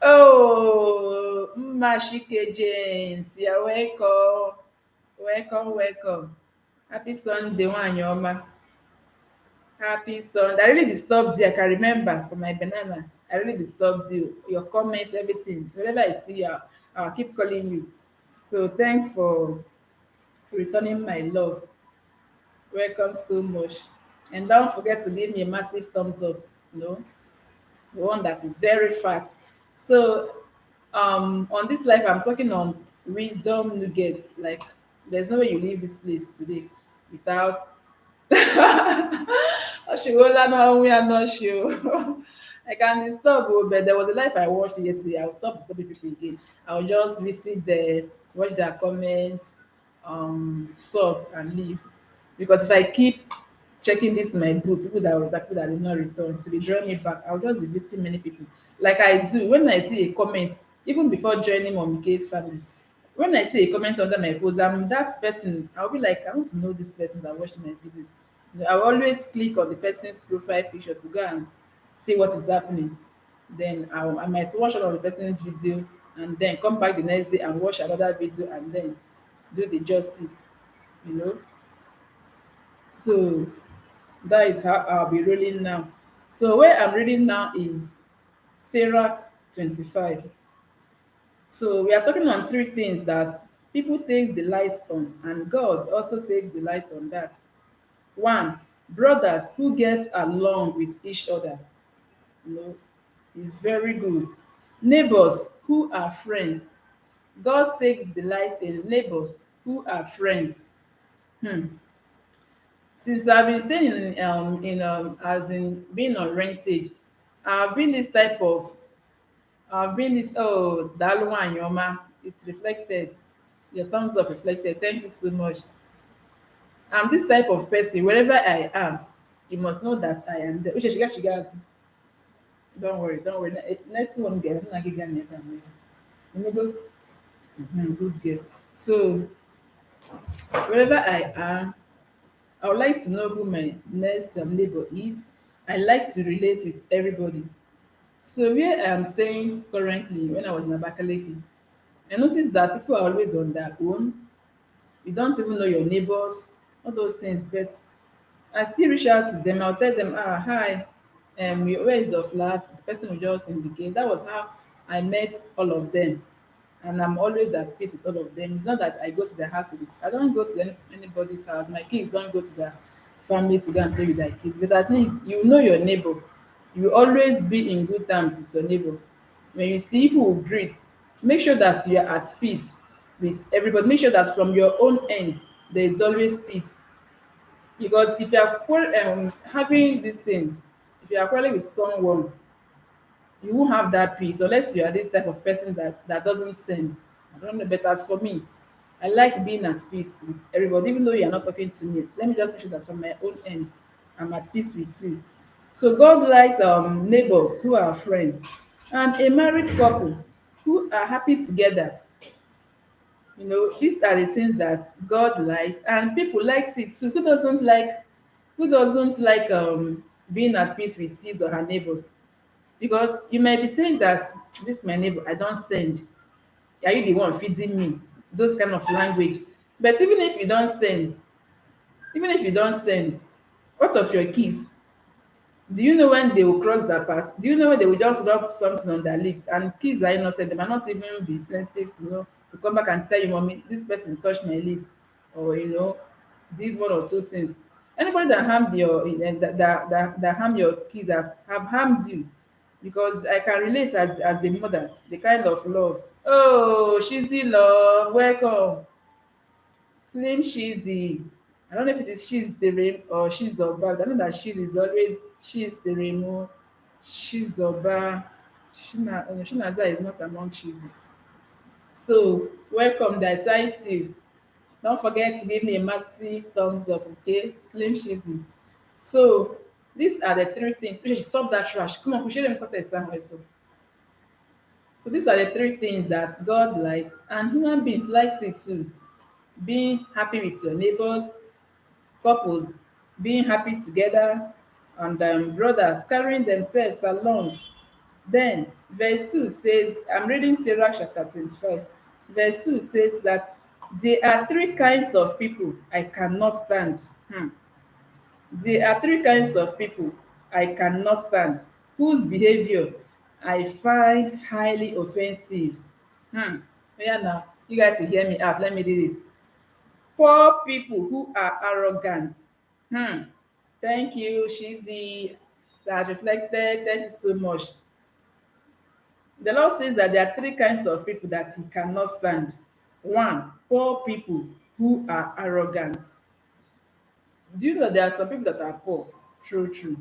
A: Oh, Mashike James, you're welcome. Welcome, welcome. Happy Sunday, Wanyoma. Happy Sunday. I really disturbed you. I can remember for my banana. I really disturbed you. Your comments, everything. Whenever I see you, I'll keep calling you. So thanks for returning my love. Welcome so much. And don't forget to give me a massive thumbs up, you know, the one that is very fat. So on this life, I'm talking on wisdom nuggets. Like there's no way you leave this place today without Oshiwola no we are not sure. I can disturb oh, but there was a life I watched yesterday. I'll stop disturbing people again. I'll just visit the watch their comments, sub and leave. Because if I keep checking this my group, people that did not return to be drawing me back, I'll just be visiting many people. Like I do when I see a comment, even before joining Mommy K's family. When I see a comment under my post, I'm that person. I'll be like, I want to know this person that watched my video. I will always click on the person's profile picture to go and see what is happening. Then I might watch all of the person's video and then come back the next day and watch another video and then do the justice, you know. So that is how I'll be rolling now. So where I'm reading now is Sarah 25. So we are talking on three things that people takes delight on, and God also takes delight on that. One, brothers who get along with each other, you know, is very good. Neighbors who are friends. God takes delight in neighbors who are friends. Hmm. Since I've been staying in as in being on rentage, I've been this type of I've been this Dalu Anyoma. It's reflected. Your thumbs up reflected. Thank you so much. I'm this type of person. Wherever I am, you must know that I am there. Uche, shiga. Don't worry, don't worry. Next one, girl. I'm not getting it. Let me go. Good girl. So wherever I am, I would like to know who my next neighbor is. I like to relate with everybody. So where I am staying currently, when I was in Abakaliki, I noticed that people are always on their own. You don't even know your neighbors, all those things. But I still reach out to them. I'll tell them, hi, where is your flat? The person will just indicate. That was how I met all of them. And I'm always at peace with all of them. It's not that I go to their house. I don't go to anybody's house. My kids don't go to their family to go and play with their kids. But at least you know your neighbor. You will always be in good terms with your neighbor. When you see who will greet, make sure that you are at peace with everybody. Make sure that from your own end, there is always peace. Because if you are having this thing, if you are quarreling with someone, you won't have that peace unless you are this type of person that doesn't send. I don't know, but as for me, I like being at peace with everybody, even though you are not talking to me. Let me just make sure that from my own end, I'm at peace with you. So God likes neighbors who are friends, and a married couple who are happy together. You know, these are the things that God likes, and people likes it too. Who doesn't like being at peace with his or her neighbors? Because you might be saying that this my neighbor, I don't send. Are you the one feeding me? Those kind of language. But even if you don't send, what of your kids? Do you know when they will cross that path? Do you know when they will just rub something on their lips? And kids are innocent, they might not even be sensitive to know to come back and tell you, mommy, this person touched my lips, or did one or two things. Anybody that harmed that harm your kids have harmed you, because I can relate as a mother, the kind of love. Oh, cheesy love, welcome. Slim Shizzy. I don't know if it is she's the rim or she's Oba. I know that she's is always she's the Remo, she's Oba. Shinaza is not among she's. So welcome, I cite you. Don't forget to give me a massive thumbs up, okay? Slim Shizzy. So these are the three things. Please stop that trash. Come on, push them cut it somewhere. So these are the three things that God likes, and human beings likes it too. Being happy with your neighbors, couples being happy together, and brothers carrying themselves along. Then verse 2 says, I'm reading Sirach chapter 25. Verse 2 says that there are three kinds of people I cannot stand. There are three kinds of people I cannot stand, whose behavior I find highly offensive. Yeah, now you guys will hear me out. Let me read it. Poor people who are arrogant. Hmm. Thank you, Shizzy. That reflected. Thank you so much. The Lord says that there are three kinds of people that He cannot stand. One, poor people who are arrogant. Do you know that there are some people that are poor? True, true.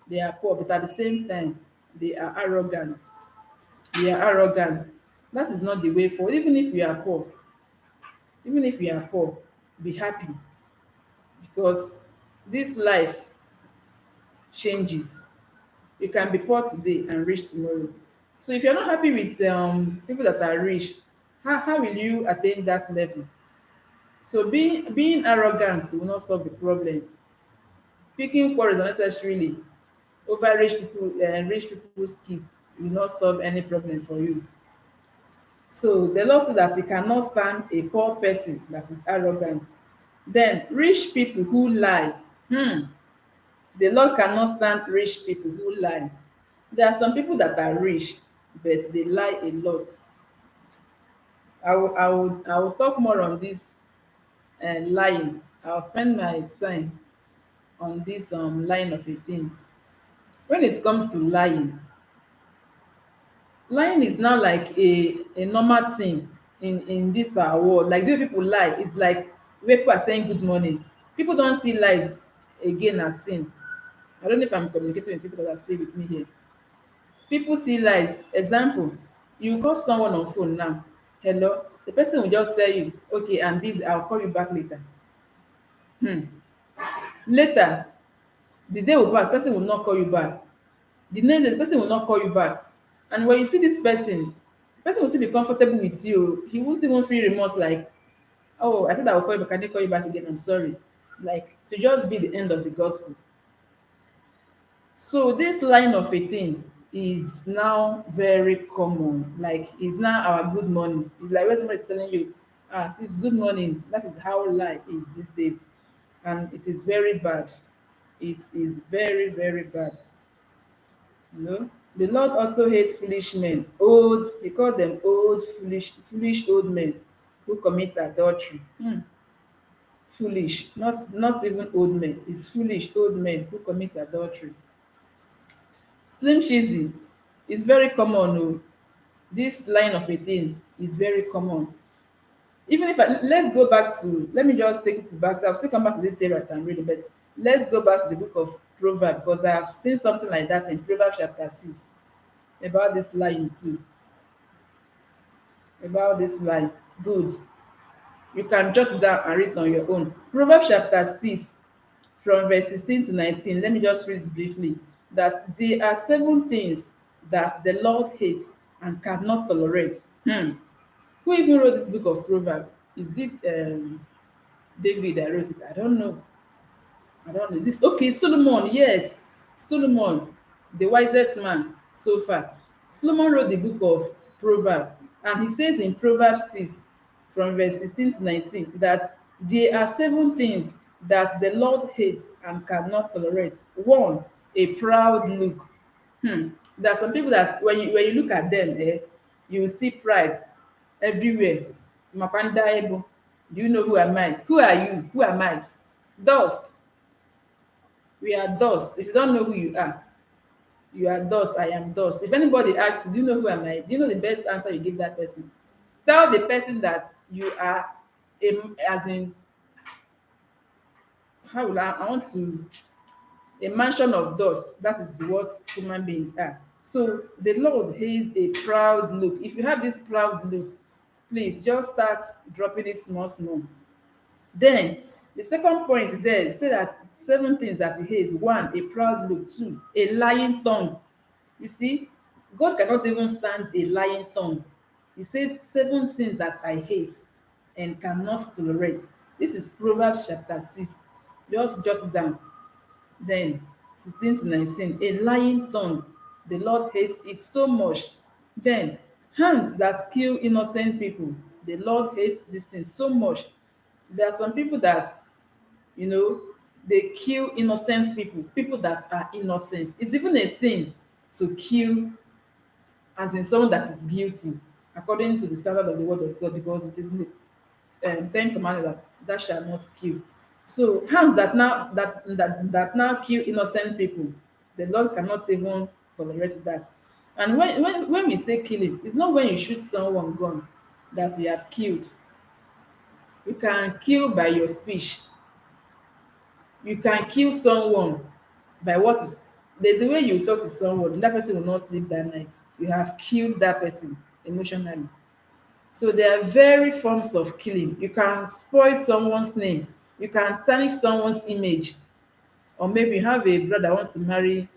A: They are poor, but at the same time, they are arrogant. They are arrogant. That is not the way forward. Even if you are poor, be happy, because this life changes. You can be poor today and rich tomorrow. So if you're not happy with people that are rich, how will you attain that level? So being arrogant will not solve the problem. Picking quarrels unnecessarily over rich people's kids will not solve any problem for you. So the Lord said that He cannot stand a poor person that is arrogant. Then rich people who lie. Hmm. The Lord cannot stand rich people who lie. There are some people that are rich, but they lie a lot. I will talk more on this lying. I'll spend my time on this line of a thing. When it comes to lying is now like a normal thing in this our world. Like the way people lie is like where people are saying good morning. People don't see lies again as sin. I don't know if I'm communicating with people that are still with me here. People see lies. Example, you call someone on phone now, hello, the person will just tell you, okay, I'm busy, I'll call you back later. Later, the day will pass, person will not call you back. The next day, the person will not call you back. And when you see this person, the person will still be comfortable with you. He won't even feel remorse like, oh, I said I will call you back, I didn't call you back again, I'm sorry. Like, to just be the end of the gospel. So this line of a thing is now very common. Like, it's now our good morning. It's like when somebody is telling you, sis, good morning. That is how life is these days. And it is very bad. It is very, very bad. You know? The Lord also hates foolish men. He called them old, foolish old men who commit adultery. Foolish, not even old men. It's foolish old men who commit adultery. Slim Shizzy is very common. Oh. This line of a thing is very common. Even if let's go back to, let me just take it back. I'll still come back to this area and read it, but Let's go back to the book of Proverbs because I have seen something like that in Proverbs chapter 6 about this lying too. About this lie. Good. You can jot it down and read on your own. Proverbs chapter 6 from verse 16 to 19. Let me just read briefly. That there are 7 things that the Lord hates and cannot tolerate. Who even wrote this book of Proverbs? Is it David that wrote it? I don't know. I don't know. Is this okay? Solomon, yes. Solomon, the wisest man so far. Solomon wrote the book of Proverbs, and he says in Proverbs 6, from verse 16 to 19, that there are 7 things that the Lord hates and cannot tolerate. One, a proud look. There are some people that when you look at them, you will see pride everywhere. Mapanda Ebo, do you know who am I? Who are you? Who am I? Dust. We are dust. If you don't know who you are dust. I am dust. If anybody asks, do you know who am I? Do you know the best answer you give that person? Tell the person that you are as in, how will I want to, a mansion of dust. That is what human beings are. So the Lord hates a proud look. If you have this proud look, please just start dropping it small, small. Then the second point there say that 7 things that he hates. One, a proud look. Two, a lying tongue. You see, God cannot even stand a lying tongue. He said 7 things that I hate and cannot tolerate. This is Proverbs chapter 6. Just jot it down. Then 16 to 19. A lying tongue. The Lord hates it so much. Then hands that kill innocent people. The Lord hates this thing so much. There are some people that, you know, they kill innocent people, people that are innocent. It's even a sin to kill, as in someone that is guilty, according to the standard of the word of God, because it is in the 10 commandments that thou shalt not kill. So hands that now kill innocent people, the Lord cannot even tolerate that. And when we say killing, it's not when you shoot someone gun that you have killed. You can kill by your speech. You can kill someone by what you, there's a way you talk to someone, that person will not sleep that night. You have killed that person emotionally. So there are very forms of killing. You can spoil someone's name, you can tarnish someone's image, or maybe you have a brother wants to marry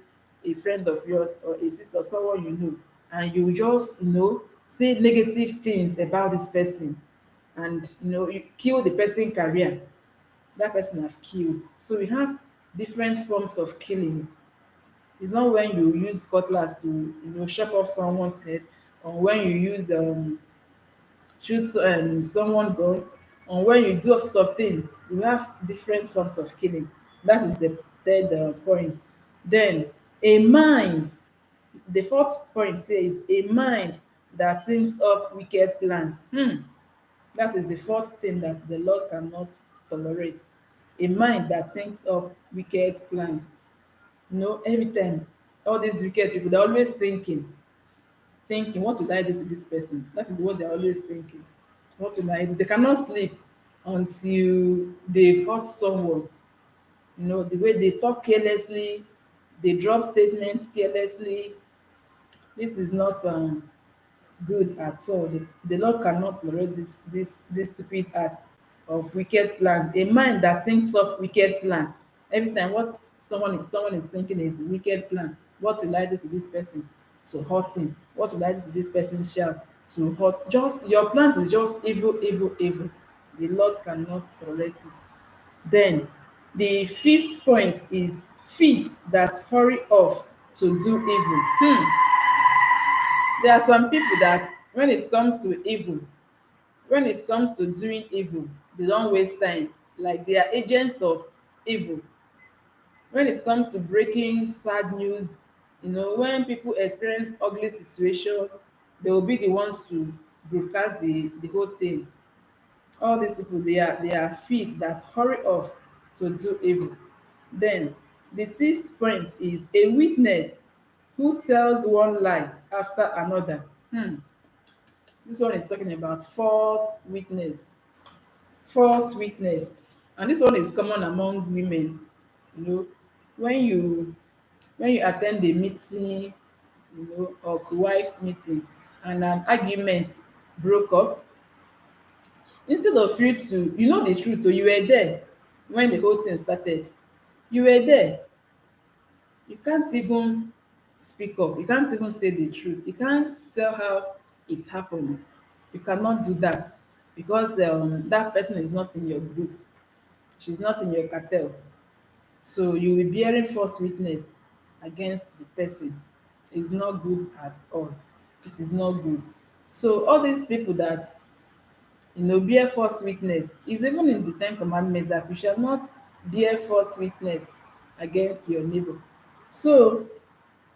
A: a friend of yours or a sister or someone you know, and you just say negative things about this person, and you kill the person career. That person have killed. So we have different forms of killings. It's not when you use cutlass to chop off someone's head, or when you use shoot someone gun, or when you do all sorts of things. We have different forms of killing. That is the third point. Then a mind. The fourth point says a mind that thinks up wicked plans. That is the first thing that the Lord cannot tolerate. A mind that thinks of wicked plans. Every time, all these wicked people, they're always thinking, what will I do to this person? That is what they're always thinking. What will I do? They cannot sleep until they've hurt someone. The way they talk carelessly, they drop statements carelessly. This is not good at all. The Lord cannot tolerate this stupid act of wicked plans. A mind that thinks up wicked plan. Every time what someone is thinking is wicked plan. What will I do to this person to hurt him? What will I do to this person's child to hurt? Just your plans is just evil, evil, evil. The Lord cannot tolerate it. Then the fifth point is feet that hurry off to do evil. There are some people that when it comes to evil, when it comes to doing evil, they don't waste time. Like they are agents of evil. When it comes to breaking sad news, when people experience ugly situation, they will be the ones to broadcast the whole thing. All these people, they are feet that hurry off to do evil. Then the sixth point is a witness who tells one lie after another. This one is talking about false witness, and this one is common among women. You know, when you when you attend a meeting, or wives meeting, and an argument broke up, instead of you to, the truth, or you were there when the whole thing started, you were there, you can't even speak up, you can't even say the truth, you can't tell how it happened, you cannot do that, because that person is not in your group, she's not in your cartel. So you will be bearing false witness against the person. It's not good at all. It is not good. So all these people that bear false witness is even in the Ten Commandments that you shall not bear false witness against your neighbor. So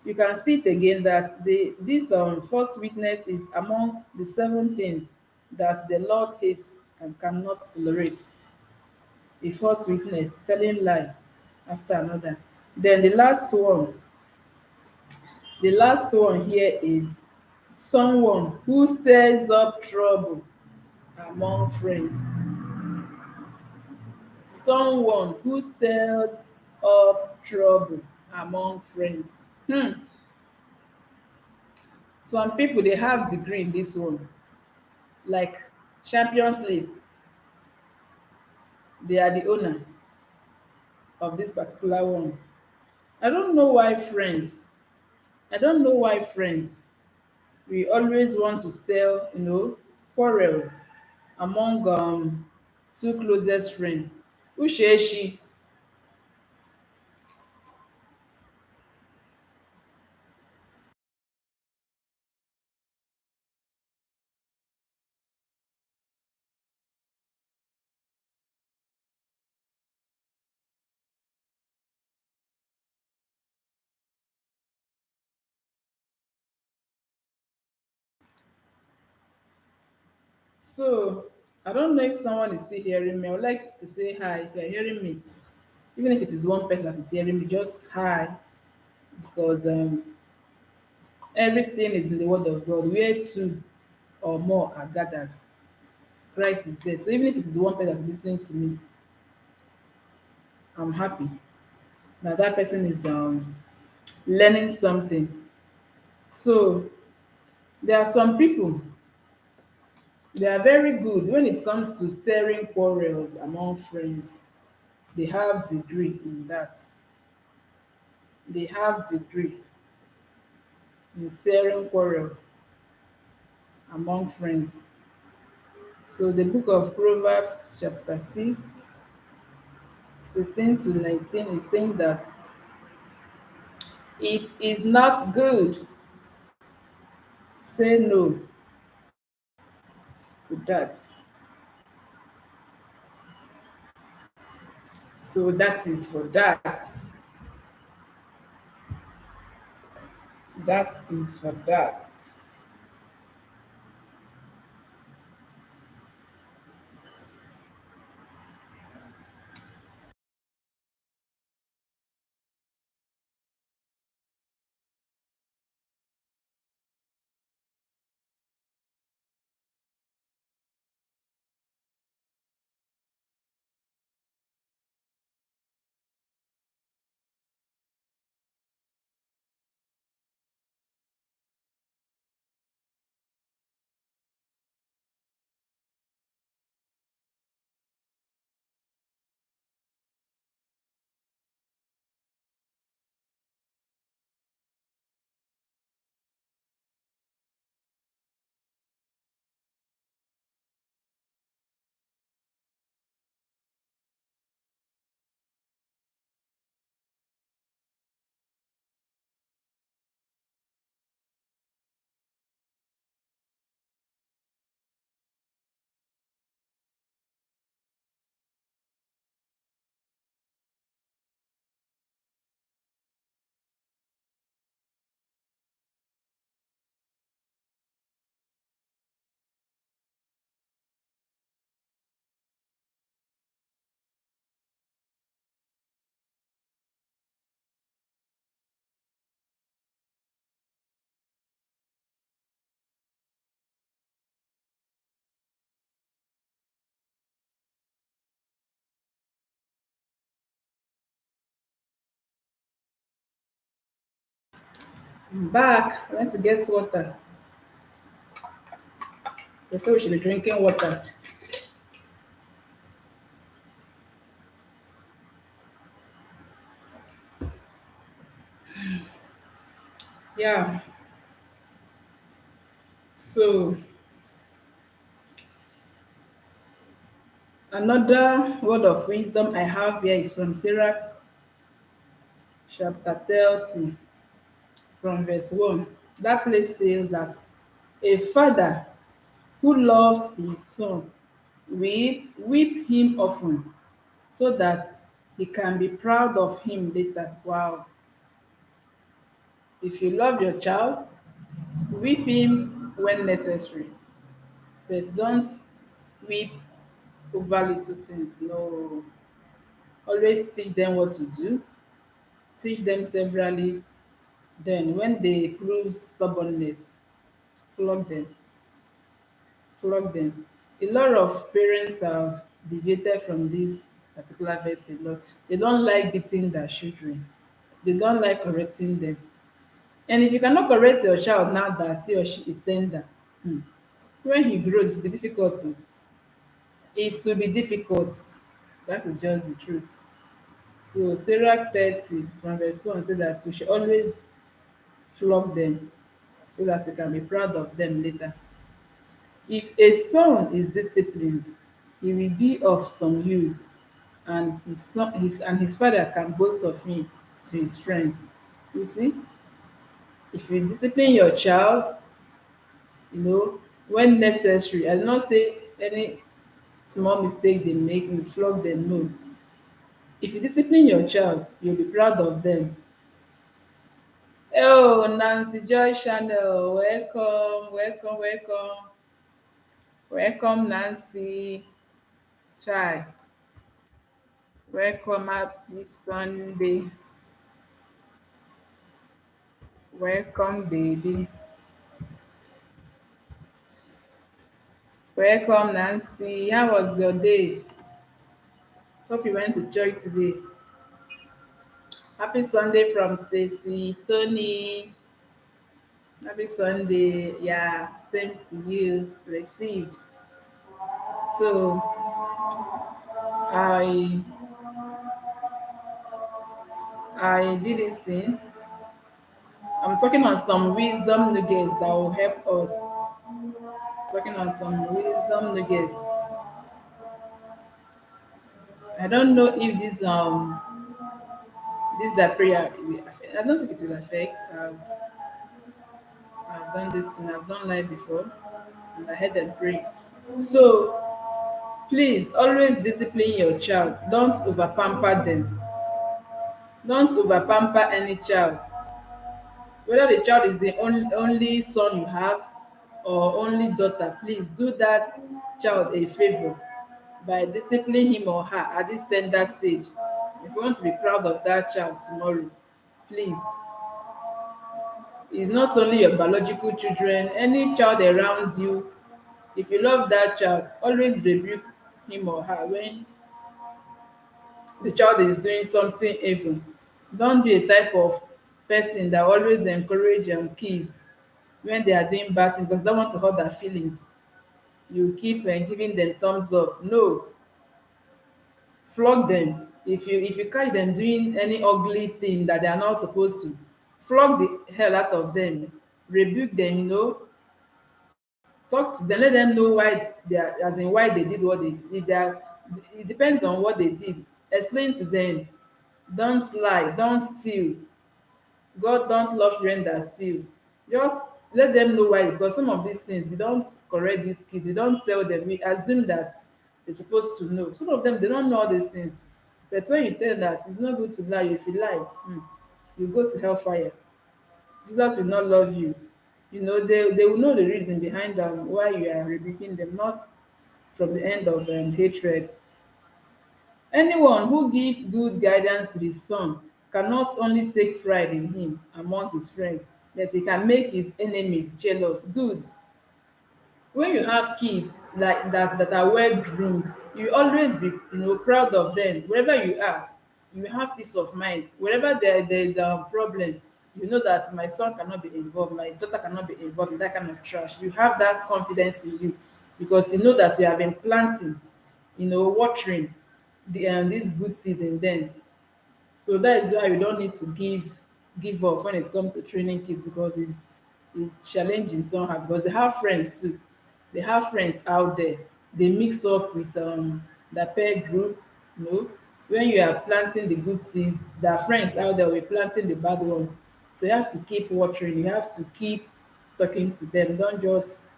A: you can see it again that this false witness is among the 7 things that the Lord hates and cannot tolerate. A false witness, telling lie after another. Then the last one here is someone who stirs up trouble among friends. Someone who stirs up trouble among friends. Some people they have degree in this one, like Champions League. They are the owner of this particular one. I don't know why friends. I don't know why friends we always want to stir quarrels among two closest friends. Uchechi. So I don't know if someone is still hearing me. I would like to say hi if you're hearing me. Even if it is one person that is hearing me, just hi, because everything is in the word of God. Where two or more are gathered, Christ is there. So even if it is one person that is listening to me, I'm happy that that person is learning something. So there are some people, they are very good when it comes to stirring quarrels among friends. They have degree in that. They have degree in stirring quarrel among friends. So the book of Proverbs chapter 6, 16 to 19 is saying that it is not good. Say no to that. So that is for that. That is for that. I'm back. I went to get water. They say we should be drinking water. Yeah. So another word of wisdom I have here is from Sarah chapter 30, from verse 1. That place says that a father who loves his son will whip him often so that he can be proud of him later. Wow. If you love your child, whip him when necessary, but don't whip over little things. No. Always teach them what to do, teach them severally. Then, when they prove stubbornness, flog them. Flog them. A lot of parents have deviated from this particular verse a lot. They don't like beating their children. They don't like correcting them. And if you cannot correct your child now that he or she is tender, hmm, when he grows, it will be difficult. It will be difficult. That is just the truth. So Sarah 30 from verse 1 said that we should always flog them so that we can be proud of them later. If a son is disciplined, he will be of some use, and his father can boast of him to his friends. You see, if you discipline your child, you know, when necessary, I do not say any small mistake they make, you flog them. No. If you discipline your child, you'll be proud of them. Oh, Nancy Joy Channel, welcome, welcome, welcome, welcome, Nancy. Chai, welcome, happy Sunday, welcome, baby, welcome, Nancy. How was your day? Hope you went to church today. Happy Sunday from Stacy, Tony. Happy Sunday, yeah, same to you. Received. So I I did this thing. I'm talking on some wisdom nuggets that will help us. Talking on some wisdom nuggets. I don't know if this prayer will affect. I don't think it will affect. I've done this thing. I've done live before, and I heard them pray. So please always discipline your child. Don't over pamper them. Don't over pamper any child. Whether the child is the only son you have or only daughter, please do that child a favor by disciplining him or her at this tender stage. If you want to be proud of that child tomorrow, please. It's not only your biological children, any child around you. If you love that child, always rebuke him or her when the child is doing something evil. Don't be a type of person that always encourage kids when they are doing bad things because they don't want to hurt their feelings. You keep giving them thumbs up. No, flog them. If you catch them doing any ugly thing that they are not supposed to, flog the hell out of them. Rebuke them, talk to them, let them know why they are, as in why they did what they did. If they are, it depends on what they did. Explain to them. Don't lie, don't steal. God don't love children that steal. Just let them know why, because some of these things we don't correct these kids, we don't tell them, we assume that they're supposed to know. Some of them they don't know all these things. But when you tell them that it's not good to lie, if you lie, you go to hellfire. Jesus will not love you. They will know the reason behind why you are rebuking them, not from the end of hatred. Anyone who gives good guidance to his son cannot only take pride in him among his friends, but he can make his enemies jealous. Good. When you have kids like that are well groomed, you always be proud of them. Wherever you are, you have peace of mind. Wherever there is a problem, You know that my son cannot be involved, my daughter cannot be involved in that kind of trash. You have that confidence in you because you know that you have been planting, watering this good season then. So that is why you don't need to give up when it comes to training kids, because it's challenging somehow, because they have friends too. They have friends out there. They mix up with the peer group, you know. When you are planting the good seeds, there are friends out there will be planting the bad ones. So you have to keep watering, you have to keep talking to them. Don't just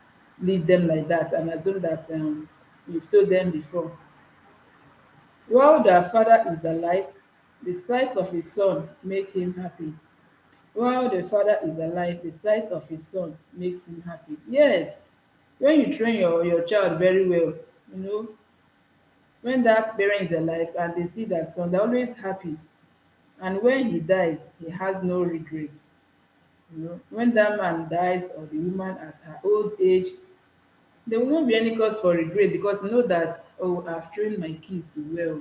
A: leave them like that and assume that you've told them before. While their father is alive, the sight of his son make him happy. While the father is alive, the sight of his son makes him happy. Yes, when you train your child very well, you know, when that parent is alive and they see that son, they're always happy. And when he dies, he has no regrets. When that man dies or the woman at her old age, there will not be any cause for regret, because you know that, oh, I've trained my kids well.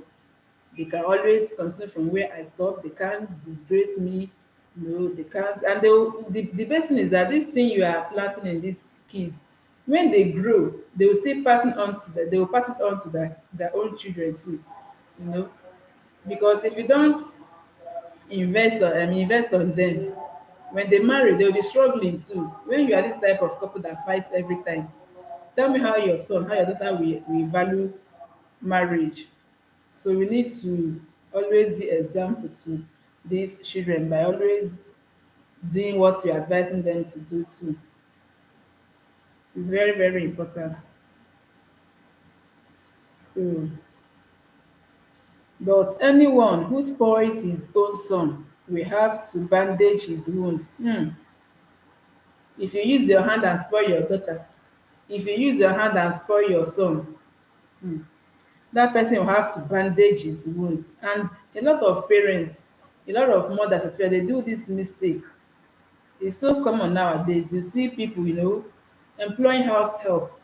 A: They can always continue from where I stopped. They can't disgrace me. They can't. And the best thing is that this thing you are planting in these kids, when they grow, they will still pass it on to they will pass it on to their own children too. You know, because if you don't invest on them, when they marry, they'll be struggling too. When you are this type of couple that fights every time, tell me how your son, how your daughter will value marriage. So we need to always be example to these children by always doing what you're advising them to do too. It is very, very important. So, but anyone who spoils his own son will have to bandage his wounds. If you use your hand and spoil your daughter, if you use your hand and spoil your son, that person will have to bandage his wounds. And a lot of parents, a lot of mothers especially, they do this mistake. It's so common nowadays. You see people, employing house help.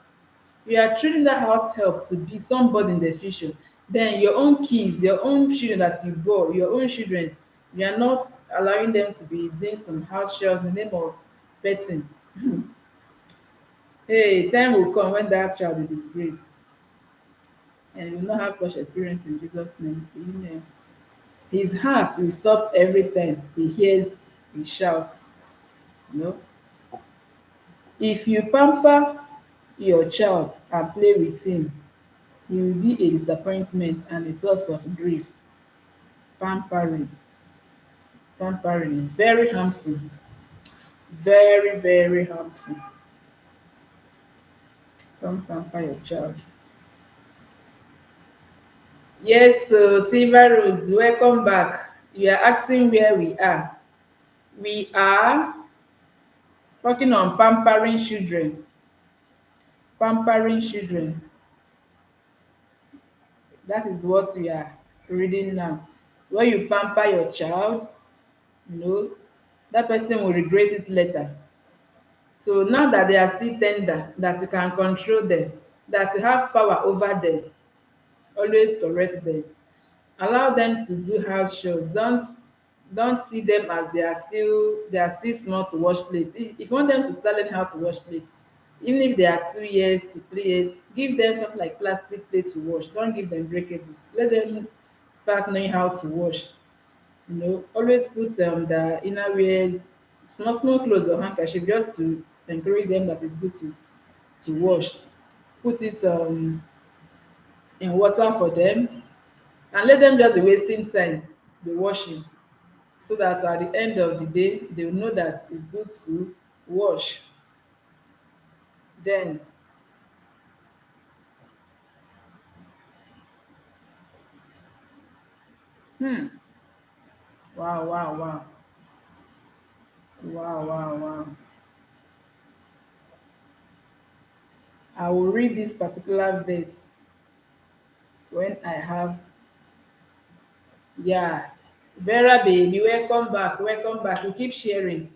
A: You are treating that house help to be somebody in the future. Then your own kids, your own children that you bore, your own children, you are not allowing them to be doing some house chores in the name of betting. Hey, time will come when that child will disgrace, and you will not have such experience in Jesus' name. Amen. His heart will stop every time he hears he shouts. You know, if you pamper your child and play with him, he will be a disappointment and a source of grief. Pampering. Pampering is very harmful. Very, very harmful. Don't pamper your child. Yes, so Silver Rose, welcome back. You are asking where we are. We are talking on pampering children. Pampering children. That is what we are reading now. When you pamper your child, you know, that person will regret it later. So now that they are still tender, that you can control them, that you have power over them, always correct them. Allow them to do house chores. Don't see them as they are still small to wash plates. If you want them to start learning how to wash plates, even if they are 2 years to 3 years, give them something like plastic plate to wash. Don't give them breakables. Let them start knowing how to wash. Always put the inner wears, small small clothes or handkerchief, just to encourage them that it's good to wash. Put it in water for them, and let them just be wasting time be washing, so that at the end of the day they will know that it's good to wash. Then, wow, wow, wow, wow, wow, wow. I will read this particular verse when I have. Yeah, Vera baby, welcome back, welcome back. We keep sharing.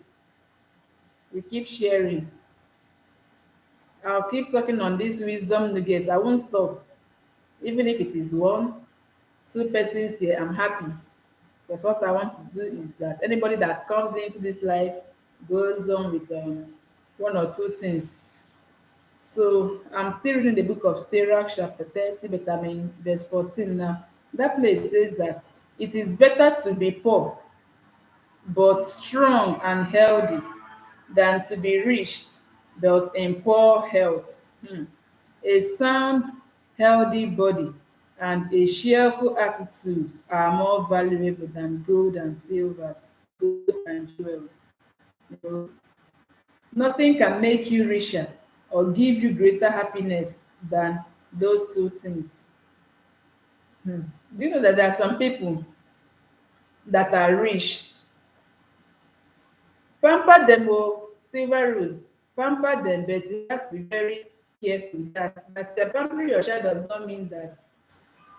A: I'll keep talking on this wisdom nuggets. I won't stop. Even if it is one, two persons here, I'm happy. Because what I want to do is that anybody that comes into this life goes on with one or two things. So I'm still reading the book of Sirach, chapter 30, but I'm in verse 14 now. That place says that it is better to be poor but strong and healthy than to be rich but in poor health. A sound, healthy body and a cheerful attitude are more valuable than gold and silver, gold and jewels. You know, nothing can make you richer or give you greater happiness than those two things. Do you know that there are some people that are rich? Pamper them, oh, silver rose, pamper them, but you have to be very careful with that you're pampering your child does not mean that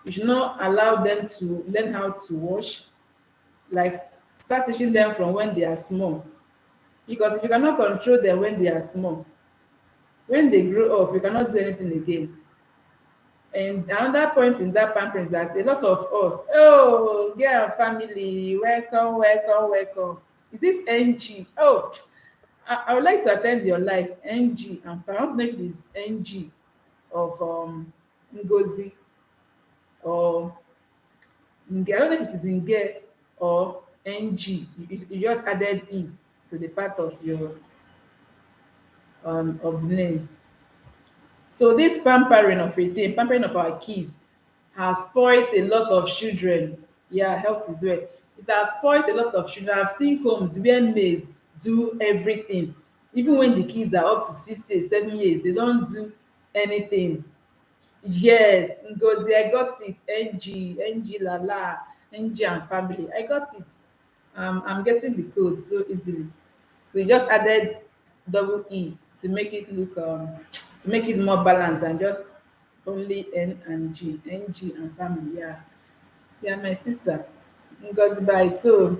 A: you should not allow them to learn how to wash, like start teaching them from when they are small, because if you cannot control them when they are small, when they grow up you cannot do anything again. And another point in that pampering is that a lot of us, oh, girl and family, welcome, welcome, welcome. Is this NG? Oh, I would like to attend your life, NG and family. I don't know if it is NG of Ngozi or Nge. I don't know if it is Nge or NG. You just added E to the part of the name. So this pampering of a thing, pampering of our kids, has spoiled a lot of children. Yeah, health is wealth. It has spoiled a lot of children. I've seen homes where maids do everything. Even when the kids are up to 6 years, 7 years, they don't do anything. Yes, Ngozi, I got it. NG, Lala, NG and family. I got it. I'm getting the code so easily. So you just added double E to make it look to make it more balanced than just only N and G. NG and family. Yeah, yeah, my sister. Ngozi bye. So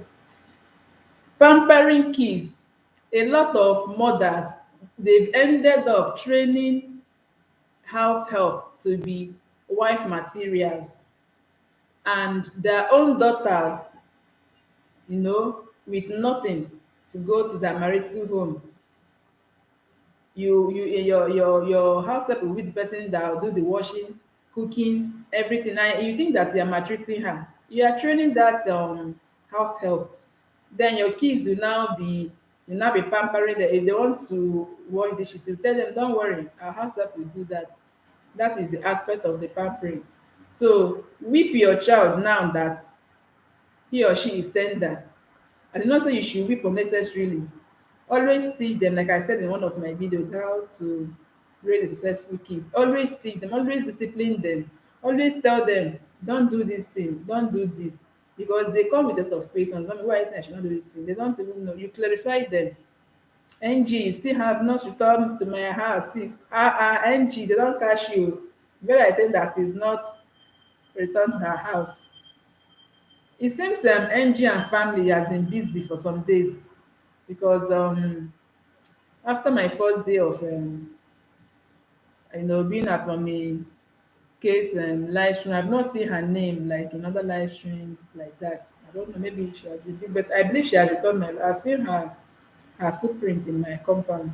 A: pampering kids, a lot of mothers, they've ended up training house help to be wife materials, and their own daughters, with nothing to go to their marital home. Your house help will be the person that will do the washing, cooking, everything, and you think that you are maltreating her. You are training that house help. Then your kids will now be pampering them. If they want to wash dishes, you tell them, don't worry, our house help will do that. That is the aspect of the pampering. So whip your child now that he or she is tender. I did not say you should whip unnecessarily. Always teach them, like I said in one of my videos, how to raise a successful kids. Always teach them, always discipline them, always tell them, don't do this thing, don't do this. Because they come with a lot of questions. Mommy, why is it I should not do this thing? They don't even know. You clarify them. NG, you still have not returned to my house, sis. NG, they don't catch you. Where I said that is not returned to her house. It seems NG and family has been busy for some days because after my first day of being at mommy case live stream, I've not seen her name like in other live streams like that. I don't know, maybe she has been busy, but I believe she has returned my. I've seen her footprint in my compound.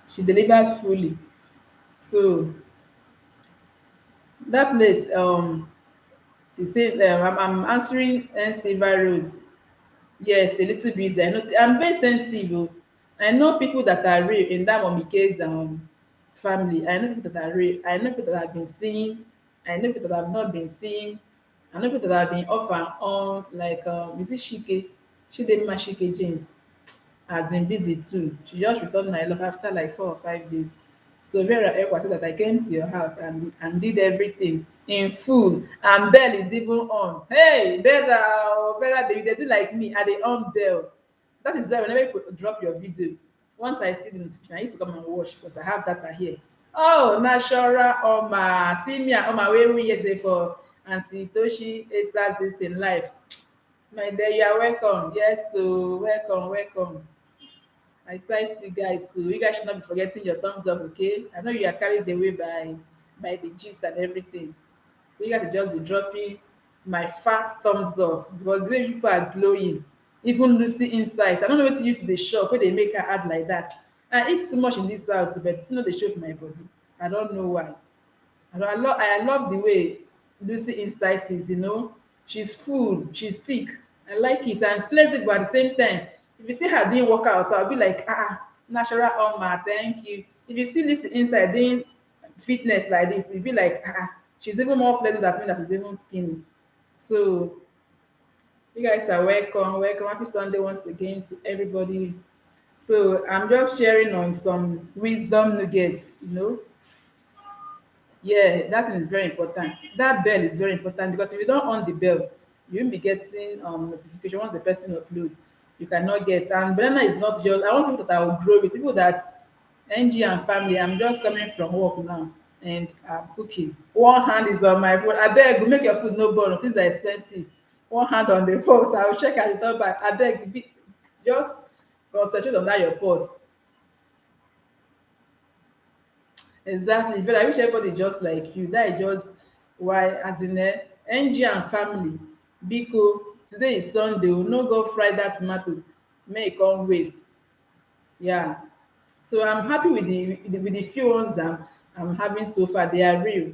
A: She delivered fully. So that place, you say I'm answering Silver Rose. Yes, a little busy. I know I'm very sensitive. Oh. I know people that are real in that mommy case family. I know people that are real. I know people that have been seen. I know people that have not been seen. I know people that have been off and on. Like is it Shike? Shidema Shike James has been busy too. She just returned my love after like 4 or 5 days. So Vera Ekwa said that I came to your house and did everything in full. And bell is even on. Hey, Vera, oh, Vera, they do like me. Are they on bell? That is why whenever you drop your video, once I see the notification, I used to come and watch because I have data here. Oh, Nashora Oma, see me at Oma where we yesterday for Auntie Toshi Esther's this in life. My dear, you are welcome. Yes, so welcome, welcome. I cite you guys, so you guys should not be forgetting your thumbs up, okay? I know you are carried away by the gist and everything. So you guys just be dropping my fast thumbs up because the way people are glowing, even Lucy Insight. I don't know wetin use the shop where they make her add like that. I eat too much in this house, but it's not the show for my body. I don't know why. I love the way Lucy Insight is, you know. She's full, she's thick. I like it and flexible at the same time. If you see her doing workouts, I'll be like, natural Oma, thank you. If you see Lucy Insight doing fitness like this, you'll be like, she's even more flexible than me that is even skinny. So you guys are welcome. Welcome. Happy Sunday once again to everybody. So I'm just sharing on some wisdom nuggets, you know. Yeah, that thing is very important. That bell is very important because if you don't on the bell, you won't be getting notification once the person upload. You cannot guess. And banana is not just. I want people that I will grow with people that NG and family. I'm just coming from work now and I'm cooking. One hand is on my phone. I beg, make your food no burn. Things are expensive. One hand on the pot. I will check and return back. I beg, just concentrate on that your pot. Exactly. But I wish everybody just like you. That is just why, as in NG and family. Biko, today is Sunday. We no go fry that tomato. May e come waste. Yeah. So I'm happy with the few ones I'm having so far. They are real.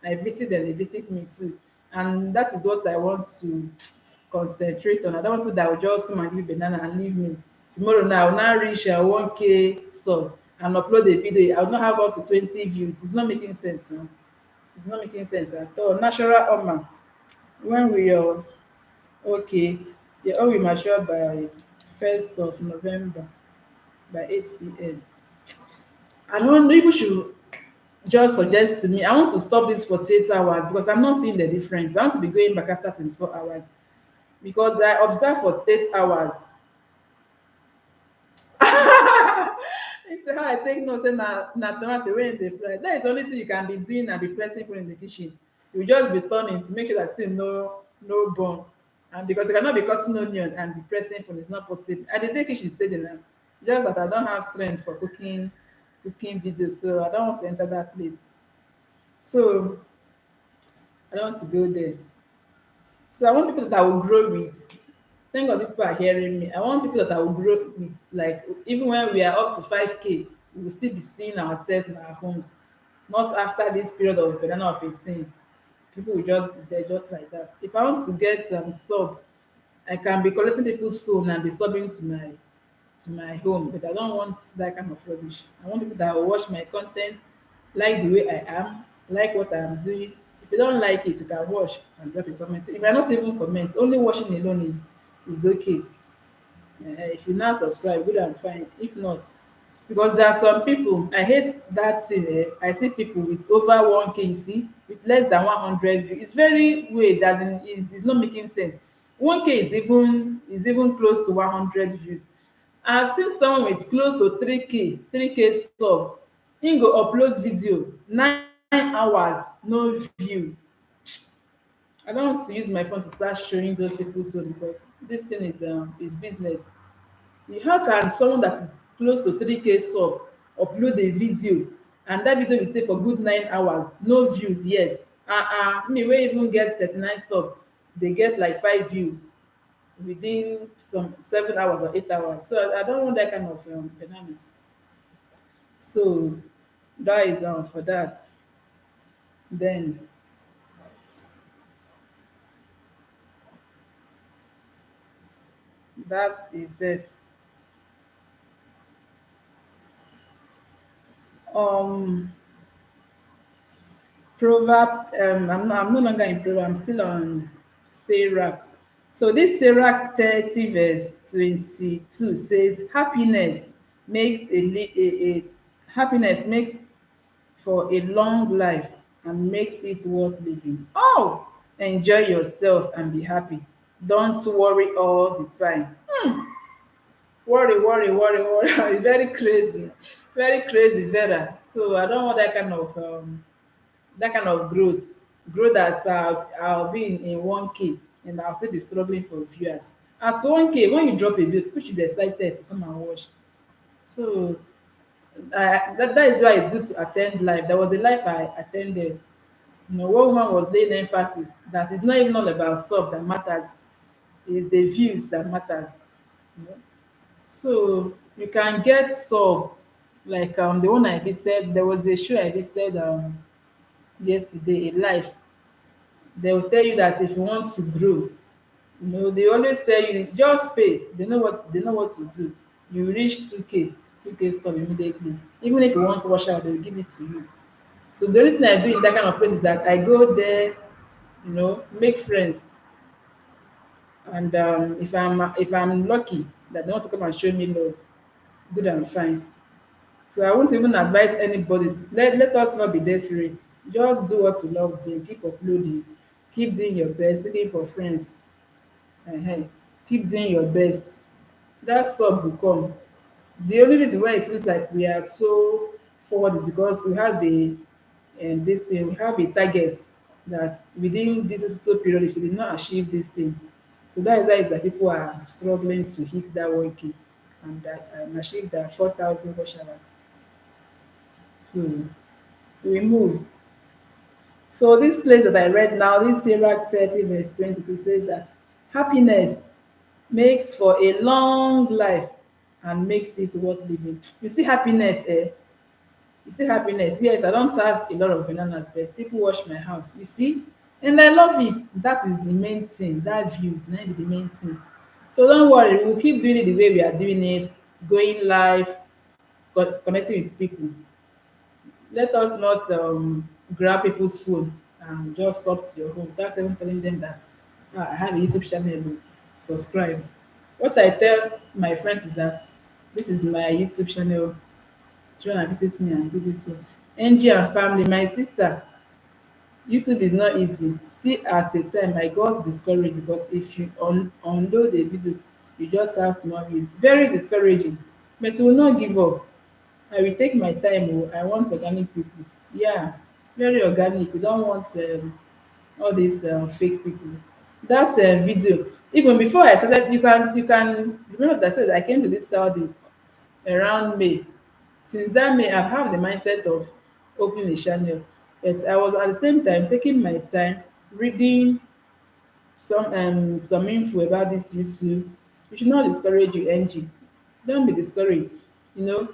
A: I visit them, they visit me too. And that is what I want to concentrate on. I don't want people that will just come and give me banana and leave me. Tomorrow now, I will now reach 1K sub and upload a video. I will not have up to 20 views. It's not making sense now. It's not making sense at all. Natural Oma. When we are okay, yeah, all we mature by 1st of November by 8 p.m. I don't know, people should just suggest to me. I want to stop this 48 hours because I'm not seeing the difference. I want to be going back after 24 hours because I observe 48 hours. This is how I take note say na tomato wey dey fry. That is the only thing you can be doing and be pressing for in the kitchen. You just be turning to make sure that thing no burn. And because you cannot be cutting onion and be pressing for it's not possible. I dey take kitchen steady now. Just that I don't have strength for cooking videos, so I don't want to enter that place. So I don't want to go there. So I want people that I will grow with. Thank God people are hearing me. I want people that I will grow with. Like even when we are up to 5K, we will still be seeing ourselves in our homes. Not after this period of banana of 18. People will just be there just like that. If I want to get sub, I can be collecting people's phone and be subbing to my home, but I don't want that kind of rubbish. I want people that will watch my content, like the way I am, like what I'm doing. If you don't like it, you can watch and drop a comment. If you're not even comment, only watching alone is okay. If you now subscribe, good and fine. If not, because there are some people, I hate that thing. I see people with over 1K, you see, with less than 100 views. It's very weird. That is not making sense. 1K is even close to 100 views. I've seen someone with close to 3K sub. Him go upload video 9 hours, no view. I don't want to use my phone to start showing those people so because this thing is business. How can someone that is close to 3K sub upload a video and that video will stay for good 9 hours, no views yet? Me wey even get 39 sub, dey get like 5 views within some 7 hours or 8 hours. So I don't want that kind of phenomenon. So that is for that. Then that is the um proverb. I'm no longer in proverb. I'm still on Sarah. So this Sarah 30 verse 22 says, makes a, li- a happiness makes for a long life and makes it worth living. Oh, enjoy yourself and be happy. Don't worry all the time. Worry. It's very crazy, Vera. So I don't want that kind of growth that I'll be in 1K and I'll still be struggling for viewers. At 1K, when you drop a video, people should be excited to come and watch. So that is why it's good to attend live. There was a live I attended One woman was laying emphasis that it's not even all about sub that matters, it's the views that matters. You know? So you can get sub, like the one I visited. There was a show I visited yesterday, a live. They will tell you that if you want to grow, they always tell you just pay. They know what to do. You reach 2K, 2K sub immediately. Even if you want to wash out, they will give it to you. So the only thing I do in that kind of place is that I go there, make friends, and if I'm lucky that they want to come and show me love, good and fine. So I won't even advise anybody. Let us not be desperate. Just do what you love doing. Keep uploading. Keep doing your best. Looking for friends. uh Keep doing your best. That sub will come. The only reason why it seems like we are so forward is because we have this thing. We have a target that within this so period, if you did not achieve this thing, so that is why it's that people are struggling to hit that 1K and achieve that 4,000 watch hours. So we move. So this place that I read now, this Sirach 30 verse 22 says that happiness makes for a long life and makes it worth living. You see happiness, eh? You see happiness. Yes, I don't have a lot of bananas, but people wash my house. You see? And I love it. That is the main thing. That views, that be the main thing. So don't worry, we'll keep doing it the way we are doing it, going live, connecting with people. Let us not grab people's phone and just stop to your home without even telling them that I have a YouTube channel, subscribe. What I tell my friends is that this is my YouTube channel. Do you want to visit me and do this one? NG and family, my sister, YouTube is not easy. See, at a time, I got discouraged because if you unload a video, you just have small views. Very discouraging. But we will not give up. I will take my time. Oh, I want organic people. Yeah, very organic. We don't want all these fake people. That video, even before I started, you can remember that I said I came to this Saudi around May. Since that May, I've had the mindset of opening a channel. But I was at the same time taking my time reading some info about this YouTube. You should not discourage you, NG. Don't be discouraged. You know,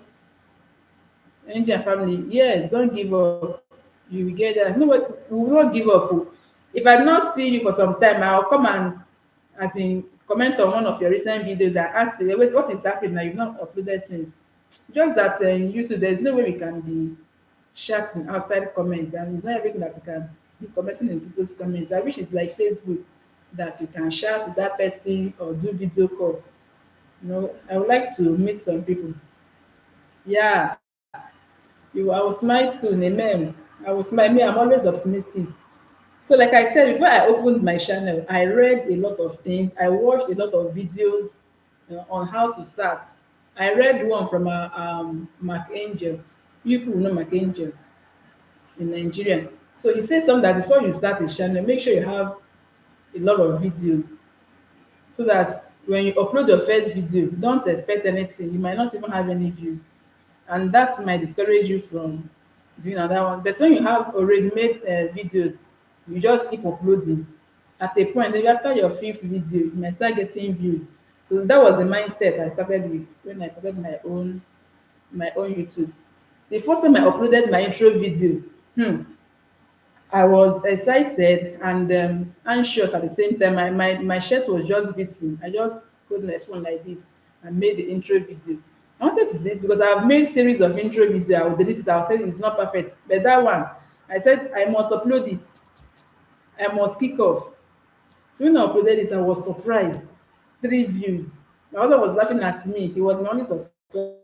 A: NG and family, yes, don't give up. You will get that. No, but we will not give up. Oh. If I not see you for some time, I'll come and as in comment on one of your recent videos and ask you, wait, what is happening now? You've not uploaded since. Just that in YouTube, there's no way we can be chatting outside comments, and it's not everything that you can be commenting in people's comments. I wish it's like Facebook that you can chat to that person or do video call. I would like to meet some people. Yeah, I will smile soon. Amen. I will smile. Me, I'm always optimistic. So, like I said, before I opened my channel, I read a lot of things. I watched a lot of videos on how to start. I read one from Mark Angel. You people know Mark Angel in Nigeria. So he says something that before you start a channel, make sure you have a lot of videos so that when you upload your first video, don't expect anything. You might not even have any views, and that might discourage you from doing another one. But when you have already made videos, you just keep uploading. At a point, maybe after your fifth video, you might start getting views. So that was the mindset I started with when I started my own YouTube. The first time I uploaded my intro video, I was excited and anxious at the same time. My chest was just beating. I just put my phone like this and made the intro video. I wanted to delete because I've made series of intro video. I will delete it. I will say it's not perfect. But that one, I said I must upload it. I must kick off. So when I uploaded it, I was surprised. 3 views. My husband was laughing at me. He was my only subscriber.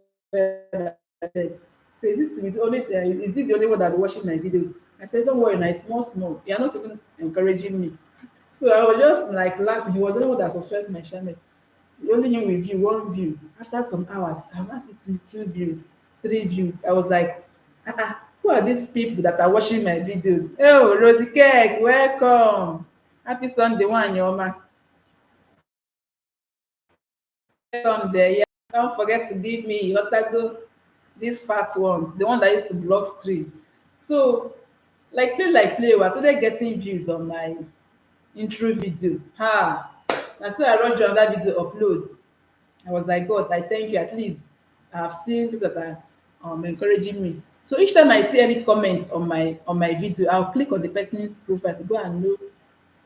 A: I said, so is it the only one that be watching my videos? I said, don't worry, now it's small, small. You're not even encouraging me. So I was just like laughing. He was the only one that subscribed to my channel. The only him with view, 1 view. After some hours, I now see two views, 3 views. I was like, who are these people that are watching my videos? Oh, Rosie Cake, welcome. Happy Sunday, one, Yoma. Welcome there. Yeah. Don't forget to give me Otago, these fat ones, the one that used to block stream. So like play oh, I started getting views on my intro video. And so I rushed on that video upload. I was like, God, I thank you. At least I've seen people that are encouraging me. So each time I see any comments on my video, I'll click on the person's profile to go and know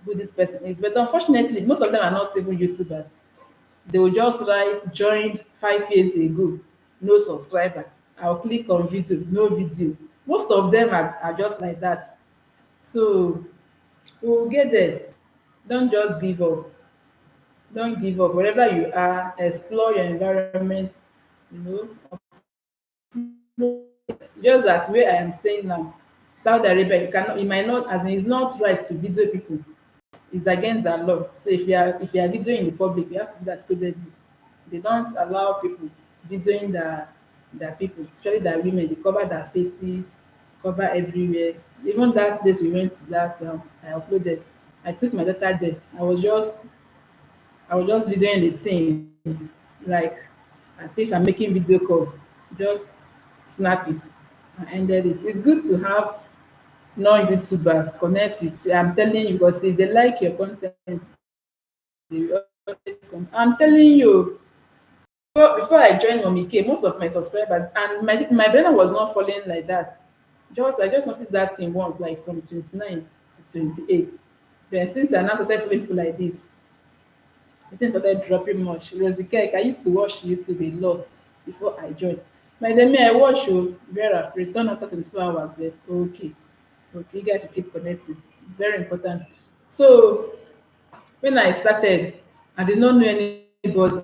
A: who this person is. But unfortunately, most of them are not even YouTubers. They will just write joined 5 years ago, no subscriber. I'll click on video, no video. Most of them are just like that. So we'll get there. Don't just give up. Don't give up. Wherever you are, explore your environment, you know. Just that where I am staying now, Saudi Arabia, you might not, as in it's not right to video people. It's against the law. So if you are videoing in the public, you have to do that codedly. They don't allow people videoing the people, especially the women. They cover their faces, cover everywhere. Even that place we went to, that I uploaded, I took my data there. I was just videoing the thing, like as if I'm making video call, just snappy. I ended it. It's good to have non-YouTubers connect with you. I'm telling you, because if they like your content, they will always come. I'm telling you, before I joined Mommy K, most of my subscribers and my banner was not falling like that. Just I just noticed that thing once, like from 29 to 28. Then since I now started following people like this, the thing started dropping much. Rosie Cake, I used to watch YouTube a lot before I joined. My then me, I watch Vera return after 24 hours. Then okay, okay, you guys should keep connecting. It's very important. So when I started, I did not know anybody.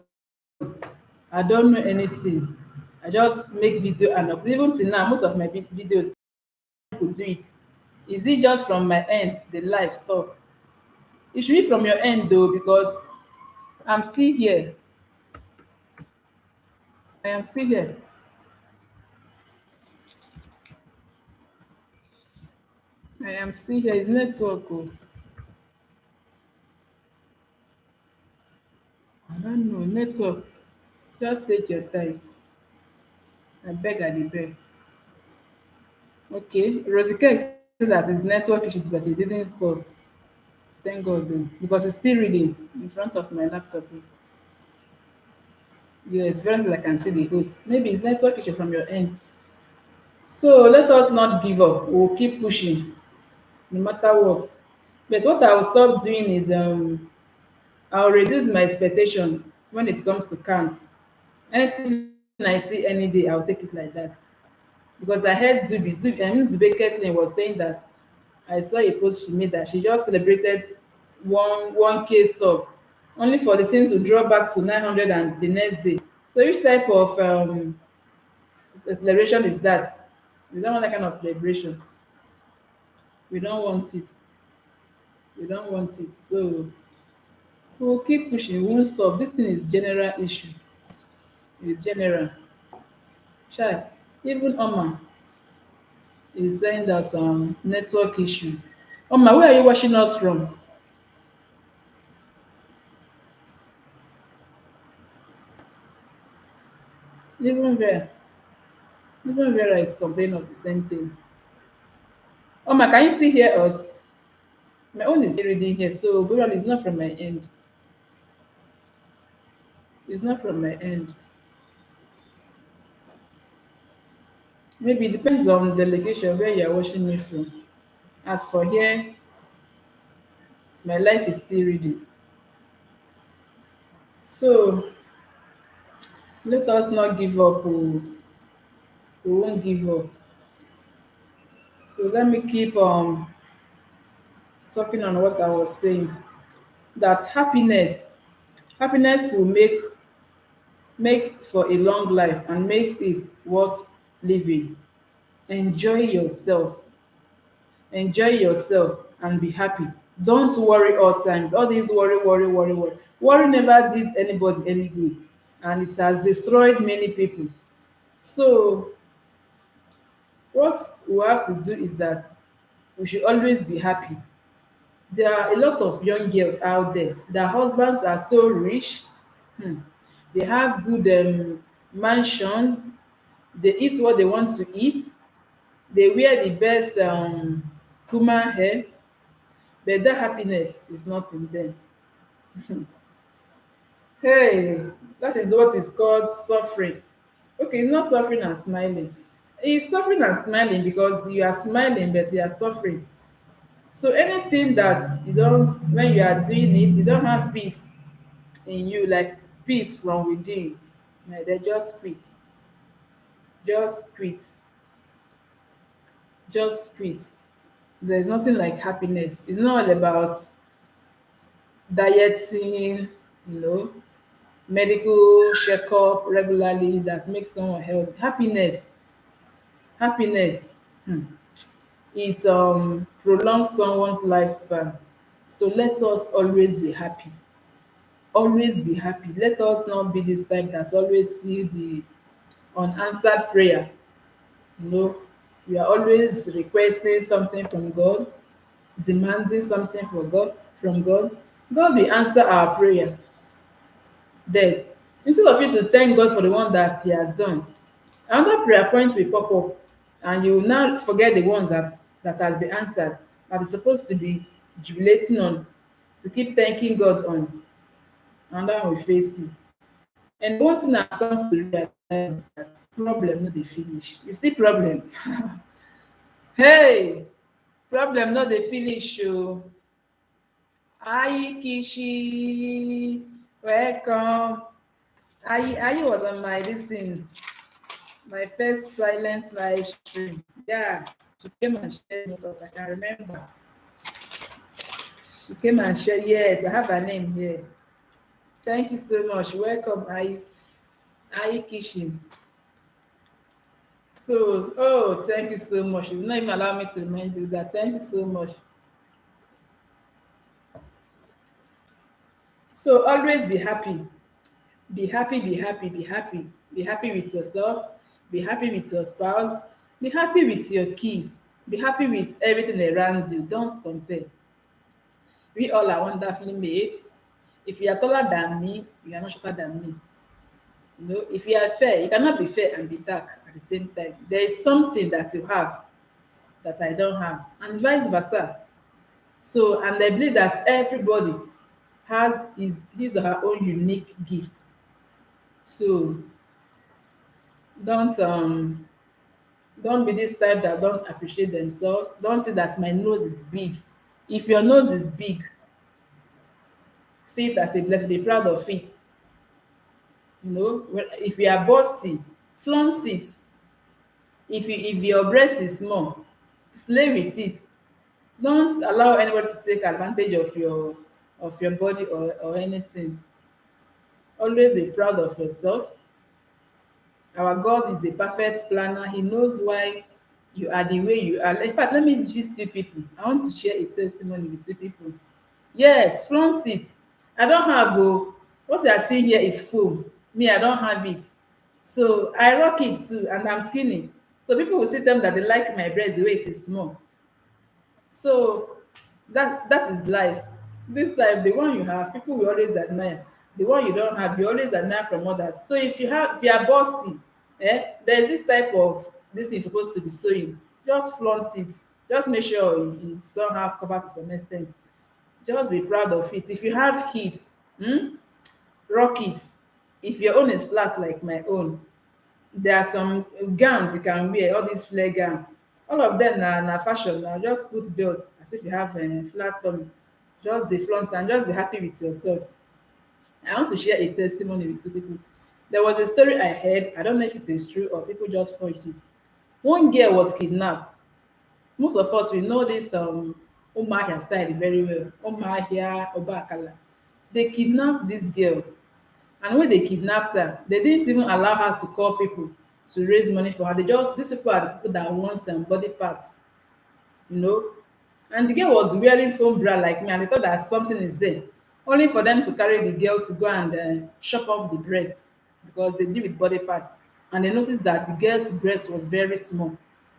A: I don't know anything. I just make video and upload. Even till now, most of my videos people do it. Is it just from my end, the live stop? It should be from your end though, because I'm still here. I am still here. I am still here. It's network. Oh. I don't know. Network. Just take your time. I beg, I dey beg. Okay. Rosie K said that his network issues, but he didn't stop. Thank God though. Because it's still reading in front of my laptop. Oh. Yes, very well I can see the host. Maybe it's network issue from your end. So let us not give up. We'll keep pushing no matter what. But what I will stop doing is I'll reduce my expectation when it comes to counts. Anything I see any day, I'll take it like that. Because I heard Zube Ketlin was saying that I saw a post she made that she just celebrated one K sub only for the thing to draw back to 900 and the next day. So which type of celebration is that? We don't want that kind of celebration. We don't want it. We don't want it. So we'll keep pushing. We won't stop. This thing is general issue. It's general. Chai. Even Oma is saying that network issues. Oma, where are you watching us from? Even Vera. Even Vera is complaining of the same thing. Oma, can you still hear us? My own is still reading here, so Goral is not from my end. It's not from my end. Maybe it depends on the location where you are watching me from. As for here, my life is still reading. So let us not give up. Oh. We won't give up. So let me keep talking on what I was saying. That happiness will makes for a long life and makes it worth living. Enjoy yourself. Enjoy yourself and be happy. Don't worry all times. All these worry. Worry never did anybody any good, and it has destroyed many people. So what we have to do is that we should always be happy. There are a lot of young girls out there, their husbands are so rich. Hmm. They have good mansions, they eat what they want to eat, they wear the best human hair, but that happiness is not in them. Hey, that is what is called suffering. Okay, it's not suffering and smiling. It's suffering and smiling because you are smiling, but you are suffering. So anything that you don't, when you are doing it, you don't have peace in you, like peace from within. Like they just quit, just quit, just quit. There's nothing like happiness. It's not all about dieting, you know, medical checkup regularly that makes someone healthy. Happiness, hmm, it prolongs someone's lifespan. So let us always be happy. Always be happy. Let us not be this type that always see the unanswered prayer. You know, we are always requesting something from God, demanding something from God. God will answer our prayer. Then, instead of you to thank God for the one that He has done, another prayer point will pop up, and you will now forget the ones that has been answered, that is supposed to be jubilating on, to keep thanking God on. Another one will face you. And one thing I've come to realize is that problem no dey finish. You see problem, hey, problem no dey finish o. Ayi Kishi, welcome. Ayi was on my this thing, my first silent live stream. Yeah, she came and shared with us. I can remember. She came and shared. Yes, I have her name here. Thank you so much. Welcome, Ayi Kishi. So, oh, thank you so much. You will not even allow me to remind you that. Thank you so much. So, always be happy. Be happy, be happy, be happy. Be happy with yourself. Be happy with your spouse. Be happy with your kids. Be happy with everything around you. Don't compare. We all are wonderfully made. If you are taller than me, you are not shorter than me. You know, if you are fair, you cannot be fair and be dark at the same time. There is something that you have that I don't have, and vice versa. So, and I believe that everybody has his or her own unique gift. So, don't um don't be this type that don't appreciate themselves. Don't say that my nose is big. If your nose is big, see it as a blessing. Be proud of it. You know, if you are busty, flaunt it. If your breast is small, slay with it. Don't allow anybody to take advantage of your body or anything. Always be proud of yourself. Our God is a perfect planner. He knows why you are the way you are. In fact, let me gist you people. I want to share a testimony with you people. Yes, flaunt it. I don't have what you are seeing here is full. Me, I don't have it. So I rock it too, and I'm skinny. So people will say them that they like my breast the way it is small. So that is life. This life, the one you have, people will always admire. The one you don't have, you always admire from others. So if you are busty, there's this type of this is supposed to be sewing. Just flaunt it. Just make sure it's somehow covered to some extent. Just be proud of it. If you have hip, rock it. If your own is flat like my own, there are some gowns you can wear, all these flare gown. All of them na fashion. Now just put belts as if you have a flat tummy. Just dey flaunt and just be happy with yourself. I want to share a testimony with you people. There was a story I heard. I don't know if it is true or people just forged it. One girl was kidnapped. Most of us we know this Umahia style very well. Umahia, Obakala. They kidnapped this girl, and when they kidnapped her, they didn't even allow her to call people to raise money for her. They just these people are the people that want some body parts, you know. And the girl was wearing foam bra like me, and they thought that something is there. Only for them to carry the girl to go and chop off the breast because they deal with body parts. And they noticed that the girl's breast was very small.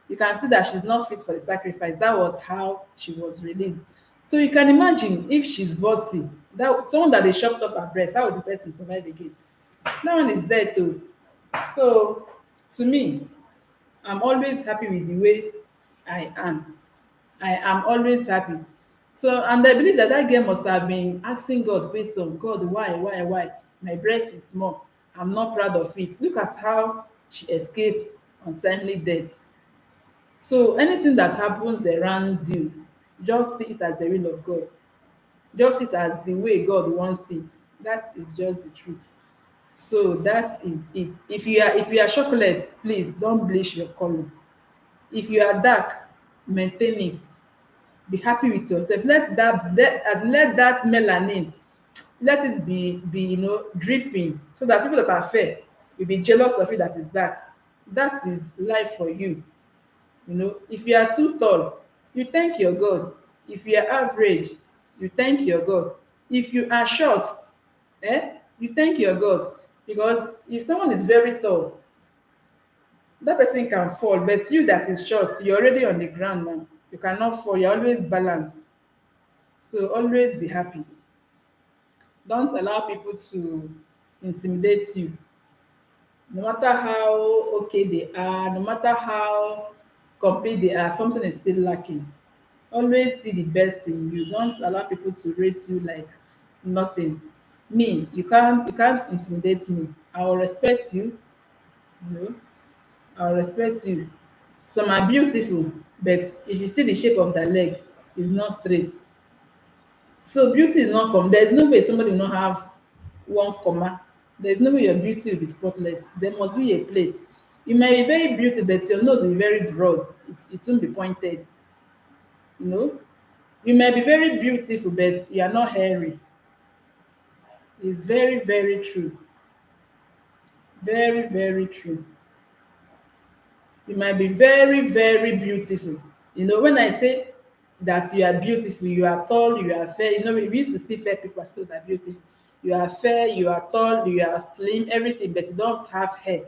A: You can see that she's not fit for the sacrifice. That was how she was released. So you can imagine if she's busty, that someone that they chopped off her breast, how would the person survive again? That one is dead too. So to me, I'm always happy with the way I am. I am always happy. So, and I believe that that girl must have been asking God question, God, why? My breast is small. I'm not proud of it. Look at how she escapes untimely death. So, anything that happens around you, just see it as the will of God. Just see it as the way God wants it. That is just the truth. So that is it. If you are chocolate, please don't bleach your color. If you are dark, maintain it. Be happy with yourself. Let that melanin, let it be dripping, so that people that are fair will be jealous of you that is dark. That is life for you. If you are too tall, you thank your God. If you are average, you thank your God. If you are short, you thank your God. Because if someone is very tall, that person can fall, but you that is short, you're already on the ground now. You cannot fall. You're always balanced. So always be happy. Don't allow people to intimidate you. No matter how okay they are, no matter how complete they are, something is still lacking. Always see the best in you. Don't allow people to rate you like nothing. Me, you can't intimidate me. I will respect you. You know, I'll respect you. Some are beautiful, but if you see the shape of their leg, it's not straight. So beauty is not come. There's no way somebody will not have one comma. There's no way your beauty will be spotless. There must be a place. You might be very beautiful, but your nose will be very broad. It won't be pointed. You know, you might be very beautiful, but you are not hairy. It's very, very true. Very, very true. You might be very, very beautiful. When I say that you are beautiful, you are tall, you are fair. We used to see fair people as people that are beautiful. You are fair, you are tall, you are slim, everything, but you don't have hair.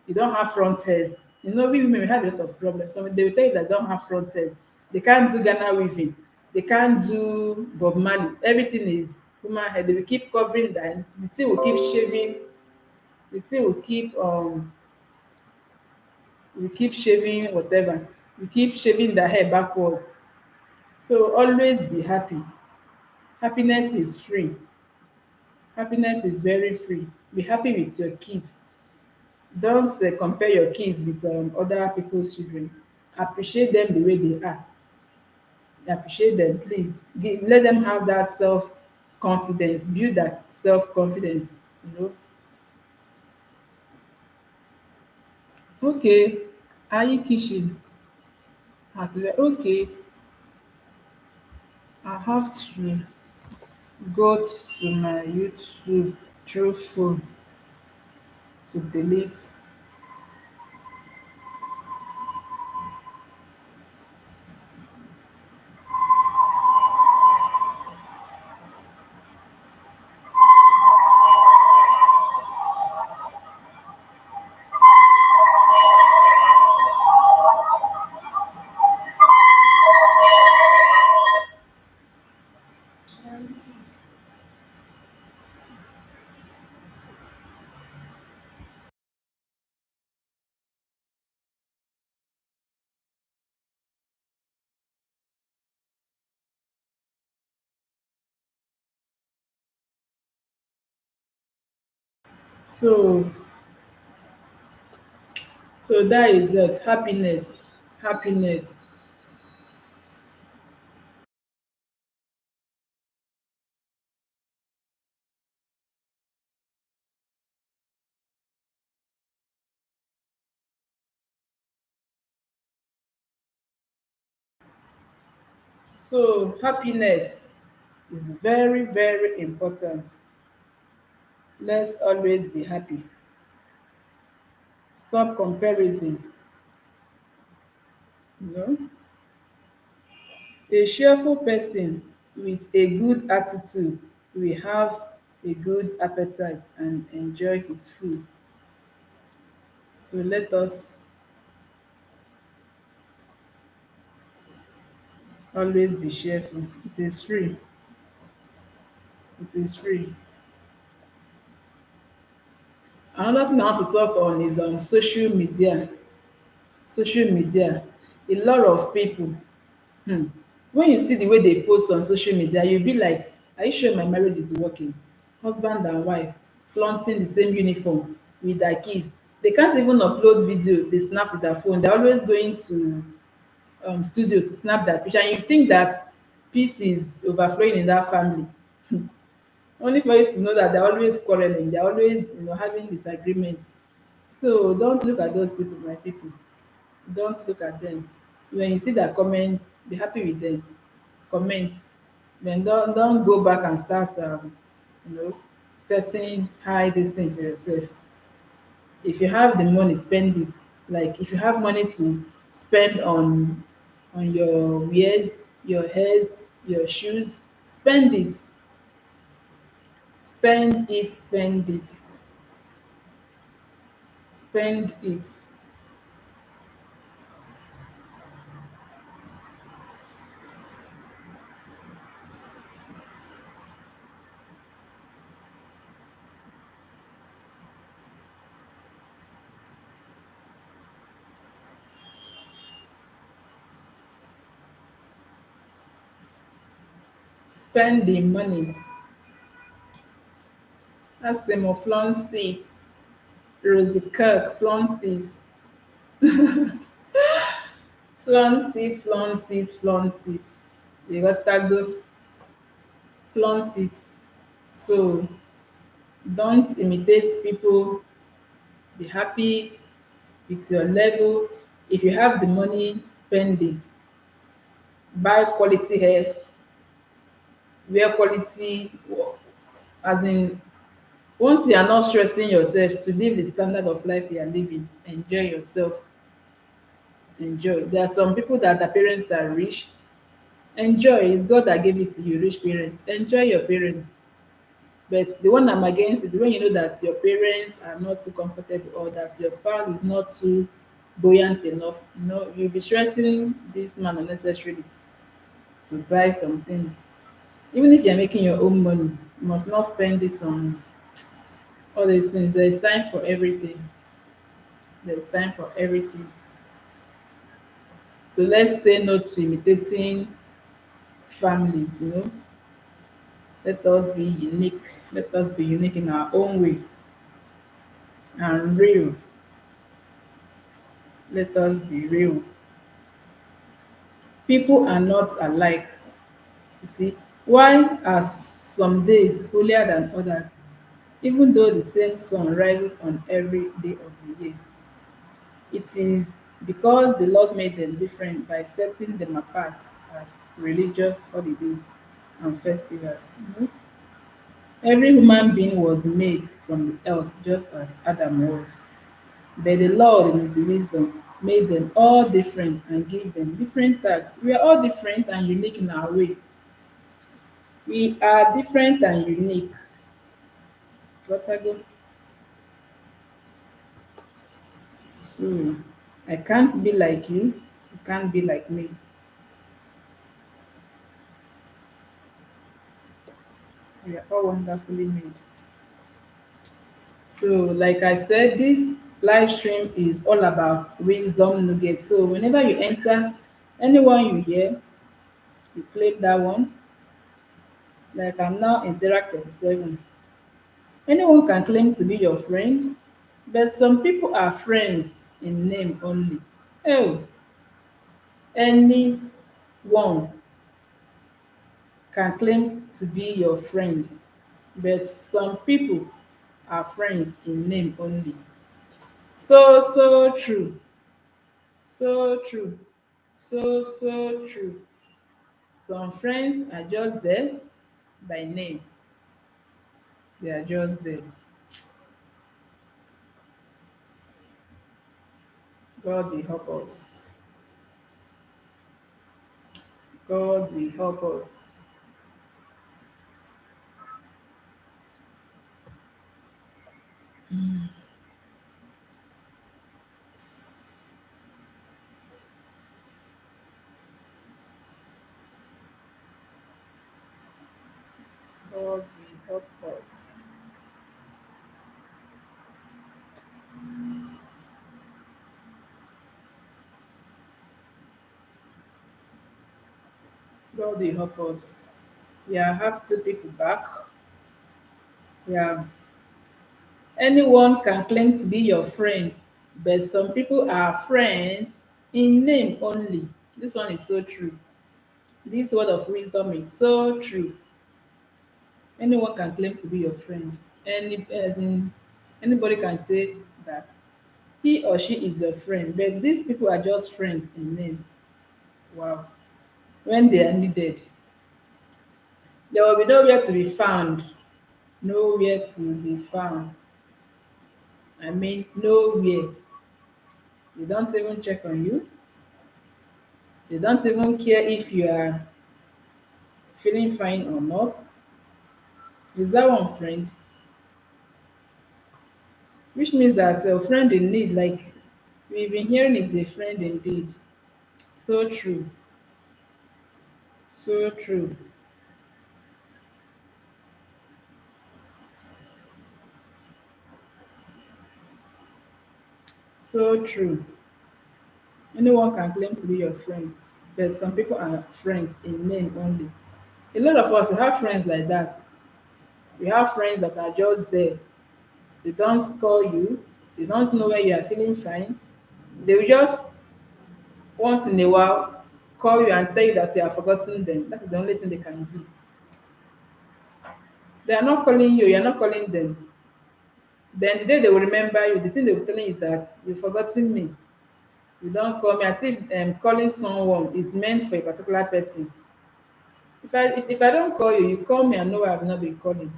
A: You don't have front hairs. We women we have a lot of problems. So they will tell you that don't have front hairs. They can't do Ghana weaving. They can't do Bob Marley. Everything is human hair. They will keep covering that. The thing will keep shaving. The thing will keep shaving whatever. We keep shaving the hair backward. So always be happy. Happiness is free. Happiness is very free. Be happy with your kids. Don't compare your kids with other people's children. Appreciate them the way they are. Appreciate them, please. Let them have that self confidence. Build that self confidence. You know. Okay. Are you kitchen? Okay. I have to go to my YouTube through phone to delete. So so that is it. Happiness. Happiness. So happiness is very, very important. Let's always be happy. Stop comparison. You know, a cheerful person with a good attitude will have a good appetite and enjoy his food. So let us always be cheerful. It is free. It is free. Another thing I want to talk on is social media. Social media. A lot of people. When you see the way they post on social media, you'll be like, are you sure my marriage is working? Husband and wife flaunting the same uniform with their kids. They can't even upload video, they snap with their phone. They're always going to studio to snap that picture. And you think that peace is overflowing in that family. Only for you to know that they're always quarreling, they're always having disagreements. So don't look at those people, my people. Don't look at them. When you see their comments, be happy with them. Comment. Then don't go back and start you know setting high this thing for yourself. If you have the money, spend it. Like if you have money to spend on your wears, your hairs, your shoes, spend it. Spend it, spend it, spend it. Spend the money. Asimo flaunt it. Rosie Kirk flaunt it. Flaunt it, flaunt it, flaunt it. You got to go flaunt it. So don't imitate people. Be happy with your level. If you have the money, spend it. Buy quality hair, wear quality, as in, once you are not stressing yourself to live the standard of life you are living, enjoy yourself. Enjoy. There are some people that their parents are rich. Enjoy. It's God that gave it to you, rich parents. Enjoy your parents. But the one I'm against is when you know that your parents are not too comfortable or that your spouse is not too buoyant enough. You'll be stressing this man unnecessarily to buy some things. Even if you're making your own money, you must not spend it on all these things. There is time for everything. There is time for everything. So let's say no to imitating families. Let us be unique. Let us be unique in our own way and real. Let us be real. People are not alike. You see, why are some days holier than others, even though the same sun rises on every day of the year? It is because the Lord made them different by setting them apart as religious holidays and festivals. Every human being was made from the earth just as Adam was. But the Lord, in His wisdom, made them all different and gave them different tasks. We are all different and unique in our way. We are different and unique. Watago. So I can't be like you. You can't be like me. We are all wonderfully made. So, like I said, this live stream is all about wisdom nuggets. So, whenever you enter, anyone you hear, you claim that one. Like I'm now in Sarah 37. Anyone can claim to be your friend, but some people are friends in name only. Oh, anyone can claim to be your friend, but some people are friends in name only. So true. So true. So true. Some friends are just there by name. They are just there. God will help us. God will help us. God will help us. God will help us. Yeah, I have two people back. Yeah. Anyone can claim to be your friend, but some people are friends in name only. This one is so true. This word of wisdom is so true. Anyone can claim to be your friend. As in, anybody can say that he or she is your friend, but these people are just friends in name. Wow. When they are needed, there will be nowhere to be found. Nowhere to be found. I mean, nowhere. They don't even check on you. They don't even care if you are feeling fine or not. Is that one friend? Which means that a friend in need, like we've been hearing, is a friend indeed. So true. So true. So true. Anyone can claim to be your friend, but some people are friends in name only. A lot of us we have friends like that. We have friends that are just there. They don't call you. They don't know when you are feeling fine. They will just once in a while call you and tell you that you have forgotten them. That is the only thing they can do. They are not calling you, you're not calling them. Then the day they will remember you, the thing they will tell you is that you've forgotten me. You don't call me, as if calling someone is meant for a particular person. If I don't call you, you call me and know I have not been calling.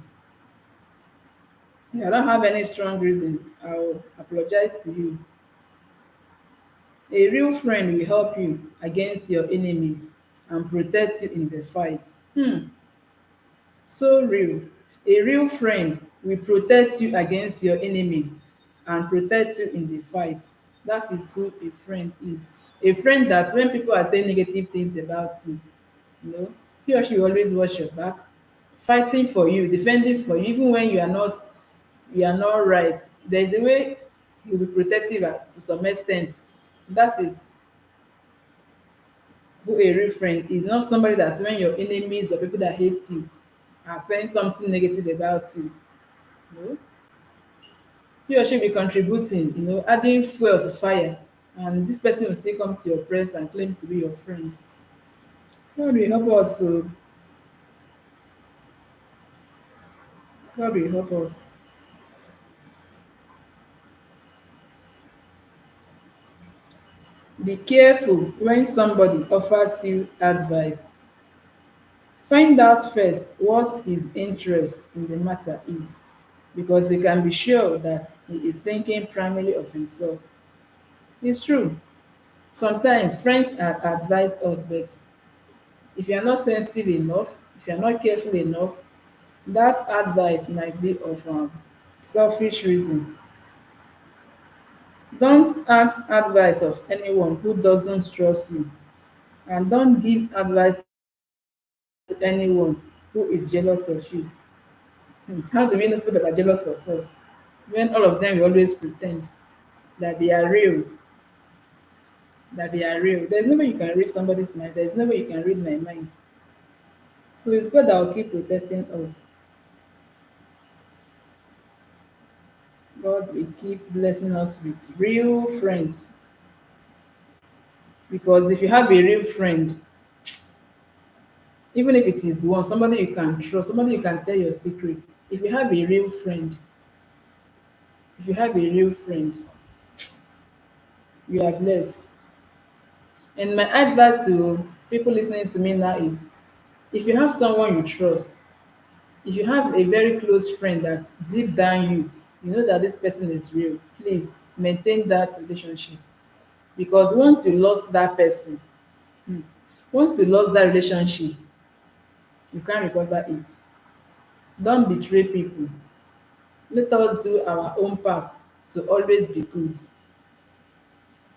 A: If I don't have any strong reason, I'll apologize to you. A real friend will help you against your enemies and protect you in the fight. Hmm. So real. A real friend will protect you against your enemies and protect you in the fight. That is who a friend is. A friend that when people are saying negative things about you, you know, he or she will always watch your back, fighting for you, defending for you, even when you are not right. There is a way he will be protective to some extent. That is who a real friend is, not somebody that when your enemies or people that hate you are saying something negative about you, you know, he or she be contributing, adding fuel to fire, and this person will still come to your press and claim to be your friend. God will help us. So God will help us. Be careful when somebody offers you advice. Find out first what his interest in the matter is, because you can be sure that he is thinking primarily of himself. It's true. Sometimes friends advise us, but if you are not sensitive enough, if you are not careful enough, that advice might be of selfish reason. Don't ask advice of anyone who doesn't trust you, and don't give advice to anyone who is jealous of you. How do we know people that are jealous of us? When all of them will always pretend that they are real, that they are real. There's no way you can read somebody's mind. There's no way you can read my mind. So it's God that will keep protecting us. God will keep blessing us with real friends. Because if you have a real friend, even if it is one, somebody you can trust, somebody you can tell your secret. If you have a real friend, if you have a real friend, you are blessed. And my advice to people listening to me now is, if you have someone you trust, if you have a very close friend that deep down you know that this person is real, please maintain that relationship. Because once you lost that person, hmm, once you lost that relationship, you can't recover it. Don't betray people. Let us do our own part to always be good.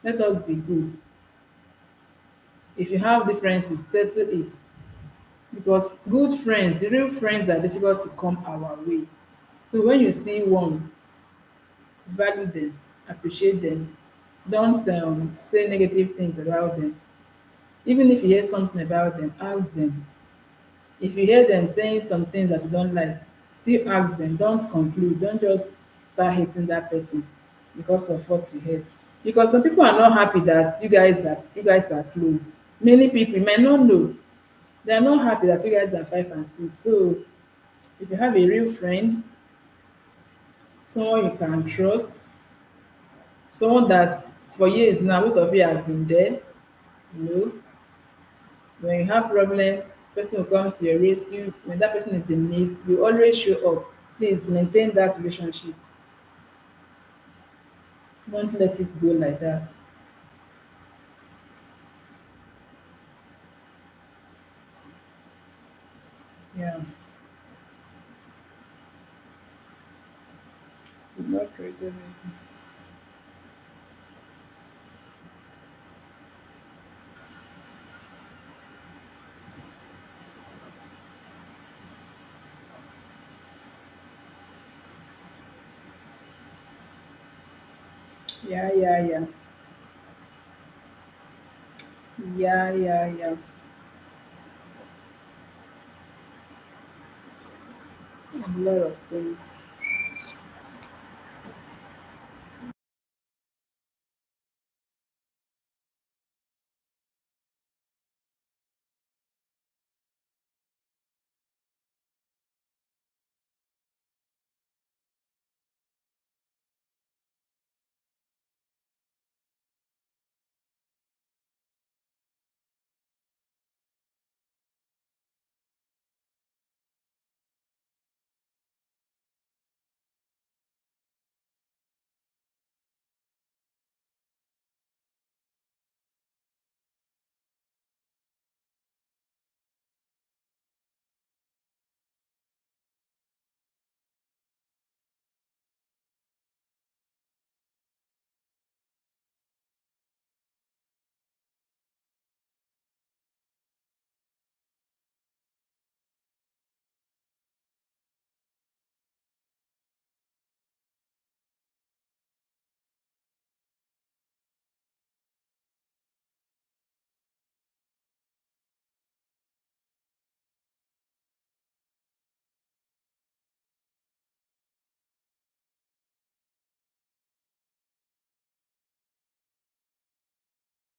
A: Let us be good. If you have differences, settle it. Because good friends, real friends, are difficult to come our way. So when you see one, value them, appreciate them. Don't say negative things about them. Even if you hear something about them, ask them. If you hear them saying some things that you don't like, still ask them. Don't conclude. Don't just start hating that person because of what you heard. Because some people are not happy that you guys are close. Many people may not know. They are not happy that you guys are 5 and 6. So if you have a real friend, someone you can trust, someone that for years now both of you have been there, you know, when you have problem, person will come to your rescue. When that person is in need, you always show up. Please maintain that relationship. Don't let it go like that. Yeah. Not create the reason. Yeah, yeah, yeah. Yeah, yeah, yeah. A lot of things.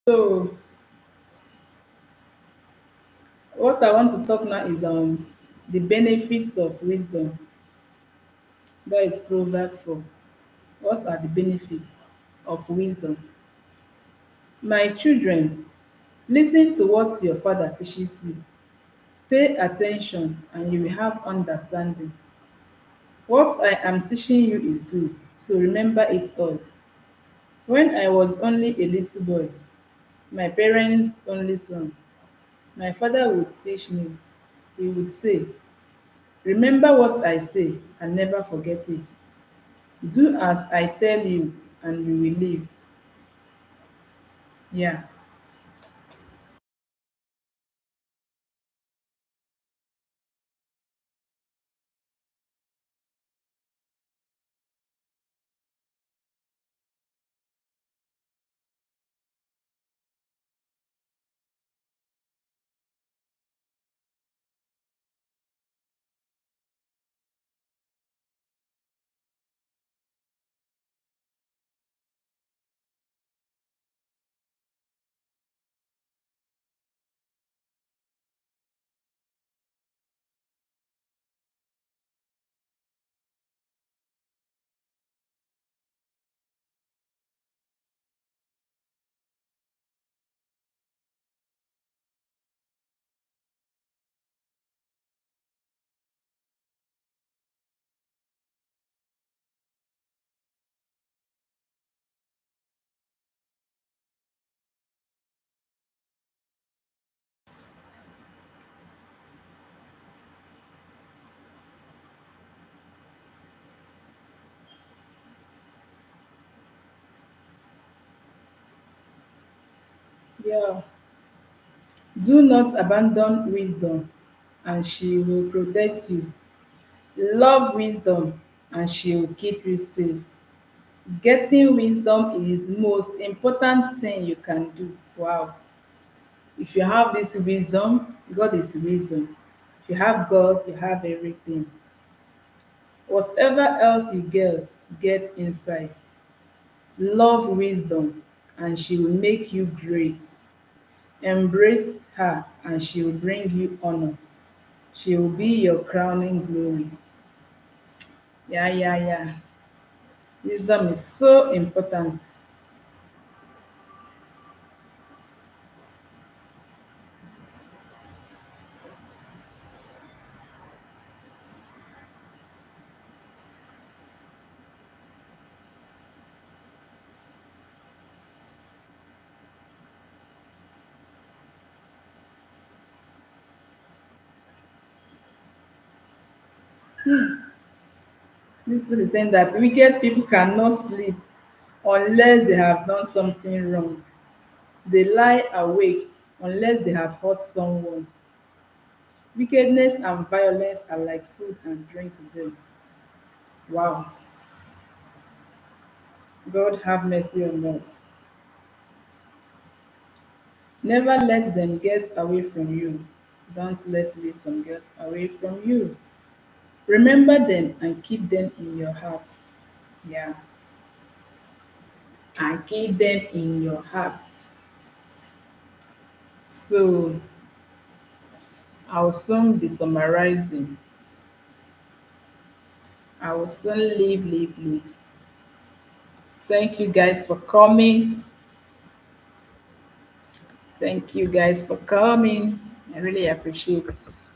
A: So what I want to talk now is the benefits of wisdom. That is Proverb 4. What are the benefits of wisdom? My children, listen to what your father teaches you. Pay attention and you will have understanding. What I am teaching you is good, so remember it all. When I was only a little boy, my parents' only son, my father would teach me. He would say, remember what I say and never forget it. Do as I tell you and you will live. Yeah. Yeah. Do not abandon wisdom, and she will protect you. Love wisdom, and she will keep you safe. Getting wisdom is most important thing you can do. Wow. If you have this wisdom, God is wisdom. If you have God, you have everything. Whatever else you get insight. Love wisdom, and she will make you great. Embrace her, and she will bring you honor. She will be your crowning glory. Yeah, yeah, yeah. Wisdom is so important. This person is saying that wicked people cannot sleep unless they have done something wrong. They lie awake unless they have hurt someone. Wickedness and violence are like food and drink to them. Wow. God have mercy on us. Never let them get away from you. Don't let wisdom get away from you. Remember them and keep them in your hearts. Yeah. And keep them in your hearts. So I'll soon be summarizing. I will soon leave. Thank you guys for coming. Thank you guys for coming. I really appreciate it.